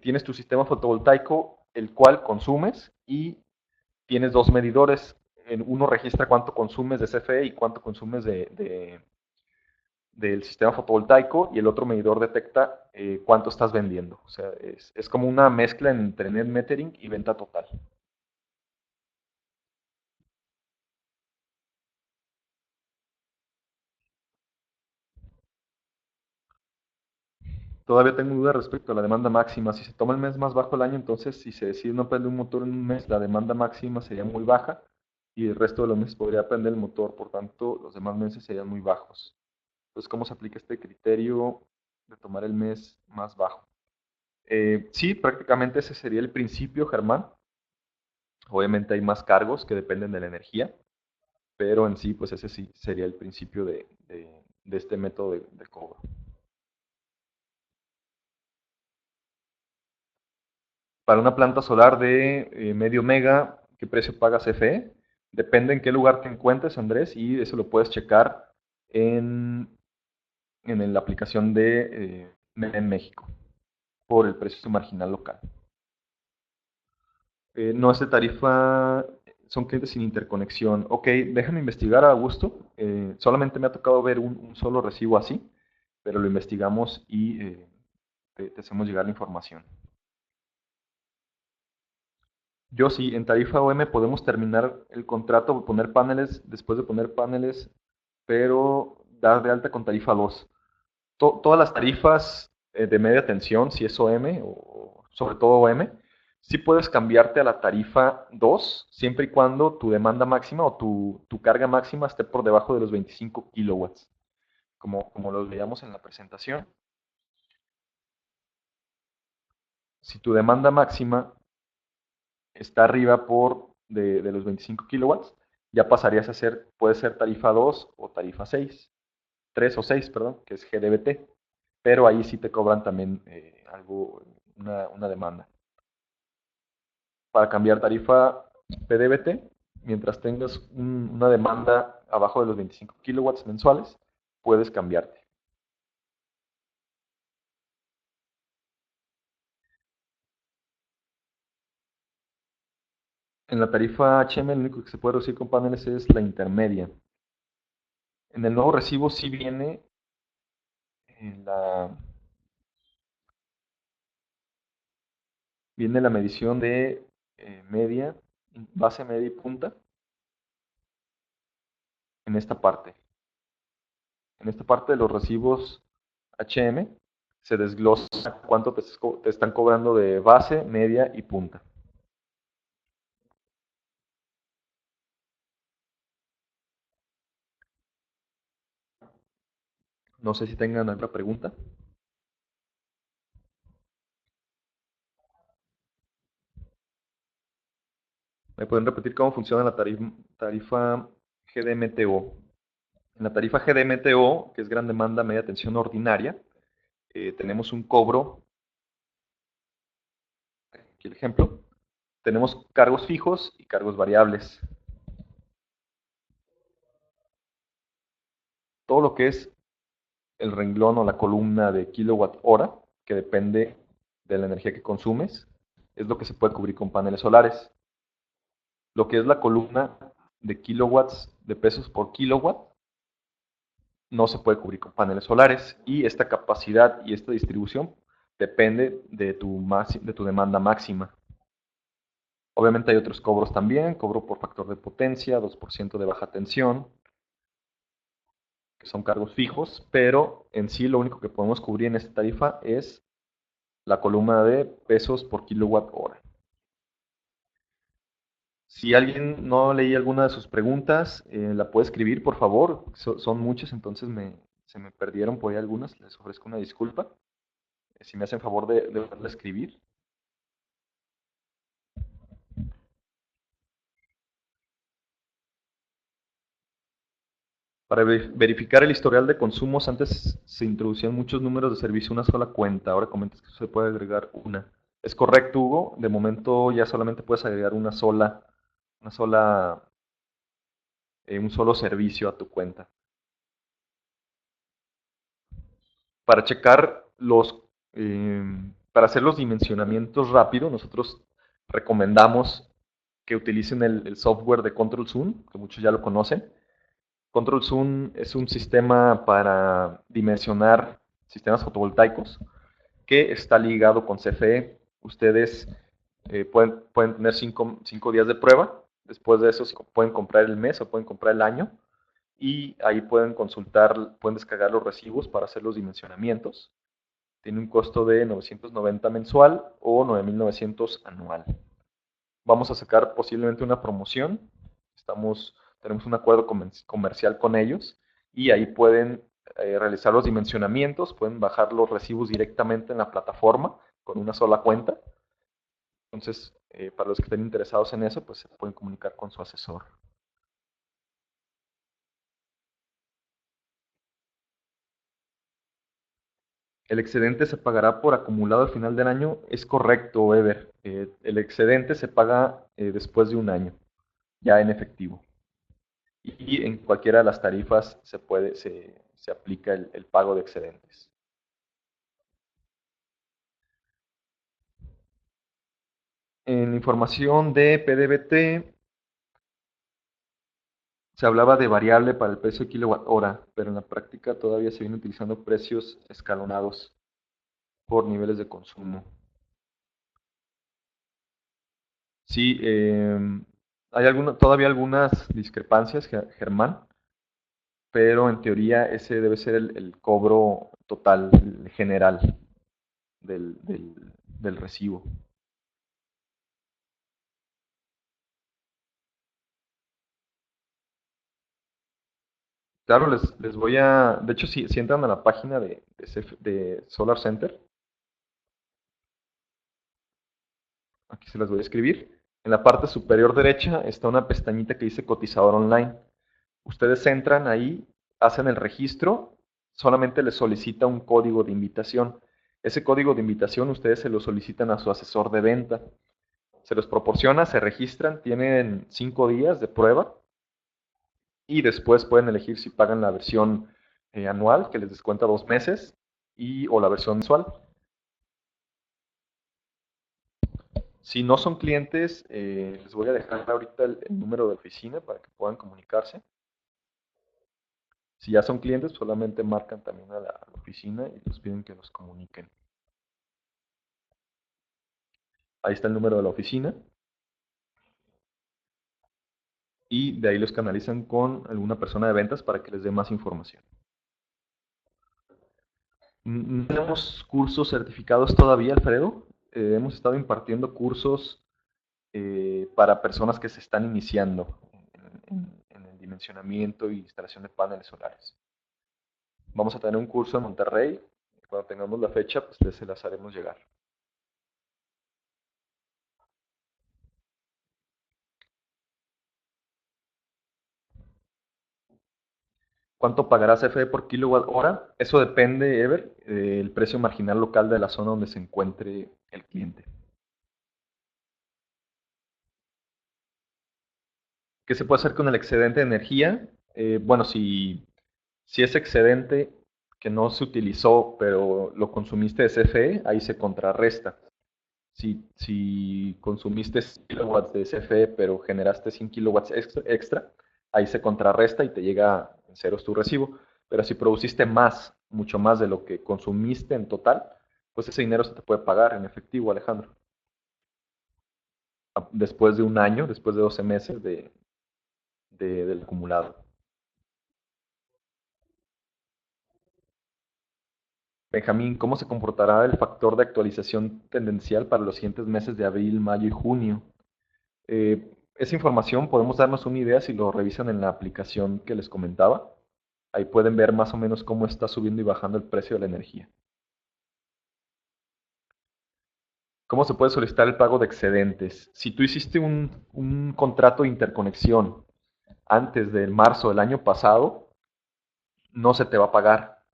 S1: tienes tu sistema fotovoltaico, el cual consumes y tienes dos medidores. Uno registra cuánto consumes de CFE y cuánto consumes del sistema fotovoltaico y el otro medidor detecta cuánto estás vendiendo. O sea, es como una mezcla entre net metering y venta total. Todavía tengo dudas respecto a la demanda máxima. Si se toma el mes más bajo del año, entonces si se decide no prender un motor en un mes, la demanda máxima sería muy baja y el resto de los meses podría prender el motor. Por tanto, los demás meses serían muy bajos. Entonces, ¿cómo se aplica este criterio de tomar el mes más bajo? Sí, prácticamente ese sería el principio, Germán. Obviamente hay más cargos que dependen de la energía, pero en sí, pues ese sí sería el principio de este método de cobro. Para una planta solar de medio mega, ¿qué precio paga CFE? Depende en qué lugar te encuentres, Andrés, y eso lo puedes checar en, en la aplicación de en México por el precio marginal local. No es de tarifa, son clientes sin interconexión. Ok, déjame investigar a gusto. Solamente me ha tocado ver un solo recibo así, pero lo investigamos y te hacemos llegar la información. Yo sí, en tarifa OM podemos terminar el contrato, poner paneles, después de poner paneles, pero dar de alta con tarifa 2. Todas las tarifas de media tensión, si es OM o sobre todo OM, sí puedes cambiarte a la tarifa 2 siempre y cuando tu demanda máxima o tu carga máxima esté por debajo de los 25 kilowatts, como lo veíamos en la presentación. Si tu demanda máxima está arriba de los 25 kilowatts, ya pasarías a ser, puede ser tarifa 2 o tarifa 6, 3 o 6, perdón, que es GDBT, pero ahí sí te cobran también una demanda. Para cambiar tarifa PDBT, mientras tengas una demanda abajo de los 25 kilowatts mensuales, puedes cambiarte. En la tarifa HM, lo único que se puede reducir con paneles es la intermedia. En el nuevo recibo sí viene la, viene la medición de media, base, media y punta en esta parte. En esta parte de los recibos HM se desglosa cuánto te están cobrando de base, media y punta. No sé si tengan alguna pregunta. ¿Me pueden repetir cómo funciona la tarifa GDMTO? En la tarifa GDMTO, que es gran demanda, media tensión ordinaria, tenemos un cobro, aquí el ejemplo, tenemos cargos fijos y cargos variables. Todo lo que es el renglón o la columna de kilowatt hora, que depende de la energía que consumes, es lo que se puede cubrir con paneles solares. Lo que es la columna de kilowatts de pesos por kilowatt no se puede cubrir con paneles solares y esta capacidad y esta distribución depende de tu demanda máxima. Obviamente hay otros cobros también, cobro por factor de potencia, 2% de baja tensión, que son cargos fijos, pero en sí lo único que podemos cubrir en esta tarifa es la columna de pesos por kilowatt hora. Si alguien no leí alguna de sus preguntas, la puede escribir, por favor. Son muchas, entonces se me perdieron por ahí algunas. Les ofrezco una disculpa. Si me hacen favor de volverla a escribir. Para verificar el historial de consumos, antes se introducían muchos números de servicio en una sola cuenta. Ahora comentas que se puede agregar una. Es correcto, Hugo. De momento ya solamente puedes agregar una sola, un solo servicio a tu cuenta. Para checar para hacer los dimensionamientos rápido, nosotros recomendamos que utilicen el software de Control Zoom, que muchos ya lo conocen. Control Zoom es un sistema para dimensionar sistemas fotovoltaicos que está ligado con CFE. Ustedes pueden tener 5 días de prueba. Después de eso pueden comprar el mes o pueden comprar el año y ahí pueden consultar, pueden descargar los recibos para hacer los dimensionamientos. Tiene un costo de 990 mensual o 9,900 anual. Vamos a sacar posiblemente una promoción. Tenemos un acuerdo comercial con ellos y ahí pueden realizar los dimensionamientos, pueden bajar los recibos directamente en la plataforma con una sola cuenta. Entonces, para los que estén interesados en eso, pues se pueden comunicar con su asesor. El excedente se pagará por acumulado al final del año. Es correcto, Ever. El excedente se paga después de un año, ya en efectivo. Y en cualquiera de las tarifas se aplica el pago de excedentes. En información de PDBT se hablaba de variable para el precio de kilowatt hora, pero en la práctica todavía se vienen utilizando precios escalonados por niveles de consumo. Sí, hay todavía algunas discrepancias, Germán, pero en teoría ese debe ser el cobro total, el general del recibo. Claro, les voy a, de hecho, si entran a la página de Solar Center, aquí se las voy a escribir, en la parte superior derecha está una pestañita que dice cotizador online. Ustedes entran ahí, hacen el registro, solamente les solicita un código de invitación. Ese código de invitación ustedes se lo solicitan a su asesor de venta. Se los proporciona, se registran, tienen 5 días de prueba y después pueden elegir si pagan la versión anual, que les descuenta 2 meses, o la versión mensual. Si no son clientes, les voy a dejar ahorita el número de oficina para que puedan comunicarse. Si ya son clientes, solamente marcan también a la oficina y les piden que los comuniquen. Ahí está el número de la oficina y de ahí los canalizan con alguna persona de ventas para que les dé más información. No tenemos cursos certificados todavía, Alfredo. Hemos estado impartiendo cursos para personas que se están iniciando en el dimensionamiento y instalación de paneles solares. Vamos a tener un curso en Monterrey. Cuando tengamos la fecha, pues les se las haremos llegar. ¿Cuánto pagará CFE por kilowatt hora? Eso depende, Ever, del precio marginal local de la zona donde se encuentre el cliente. ¿Qué se puede hacer con el excedente de energía? Bueno, si es excedente que no se utilizó, pero lo consumiste de CFE, ahí se contrarresta. Si consumiste 100 kilowatts de CFE, pero generaste 100 kilowatts extra, ahí se contrarresta y te llega en ceros tu recibo. Pero si produciste más, mucho más de lo que consumiste en total, pues ese dinero se te puede pagar en efectivo, Alejandro. Después de un año, después de 12 meses del acumulado. Benjamín, ¿cómo se comportará el factor de actualización tendencial para los siguientes meses de abril, mayo y junio? Esa información podemos darnos una idea si lo revisan en la aplicación que les comentaba. Ahí pueden ver más o menos cómo está subiendo y bajando el precio de la energía. ¿Cómo se puede solicitar el pago de excedentes? Si tú hiciste un contrato de interconexión antes del marzo del año pasado, no se te va a pagar.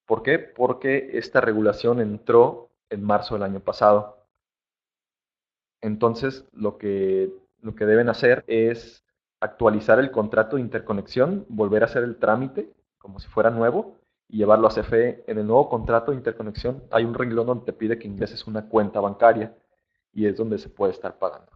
S1: ¿Por qué? Porque esta regulación entró en marzo del año pasado. Entonces, lo que deben hacer es actualizar el contrato de interconexión, volver a hacer el trámite como si fuera nuevo y llevarlo a CFE. En el nuevo contrato de interconexión hay un renglón donde te pide que ingreses una cuenta bancaria y es donde se puede estar pagando.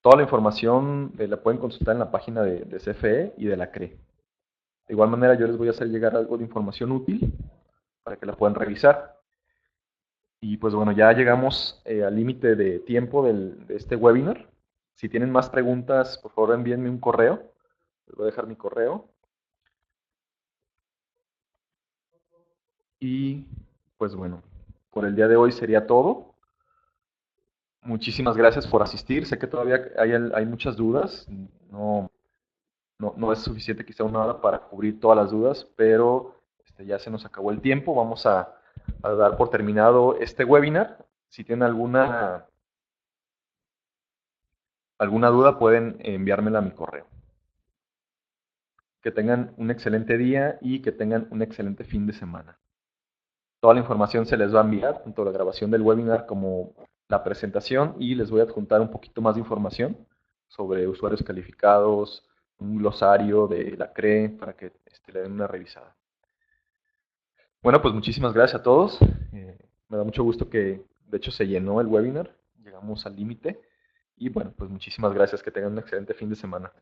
S1: Toda la información la pueden consultar en la página de CFE y de la CRE. De igual manera, yo les voy a hacer llegar algo de información útil para que la puedan revisar. Y pues bueno, ya llegamos al límite de tiempo de este webinar. Si tienen más preguntas, por favor envíenme un correo. Les voy a dejar mi correo. Y pues bueno, por el día de hoy sería todo. Muchísimas gracias por asistir. Sé que todavía hay muchas dudas. No es suficiente quizá una hora para cubrir todas las dudas, pero ya se nos acabó el tiempo. Vamos a dar por terminado este webinar. Si tienen alguna duda, pueden enviármela a mi correo. Que tengan un excelente día y que tengan un excelente fin de semana. Toda la información se les va a enviar, tanto la grabación del webinar como la presentación, y les voy a adjuntar un poquito más de información sobre usuarios calificados, un glosario de la CRE para que le den una revisada. Bueno, pues muchísimas gracias a todos. Me da mucho gusto que, de hecho, se llenó el webinar. Llegamos al límite. Y bueno, pues muchísimas gracias. Que tengan un excelente fin de semana.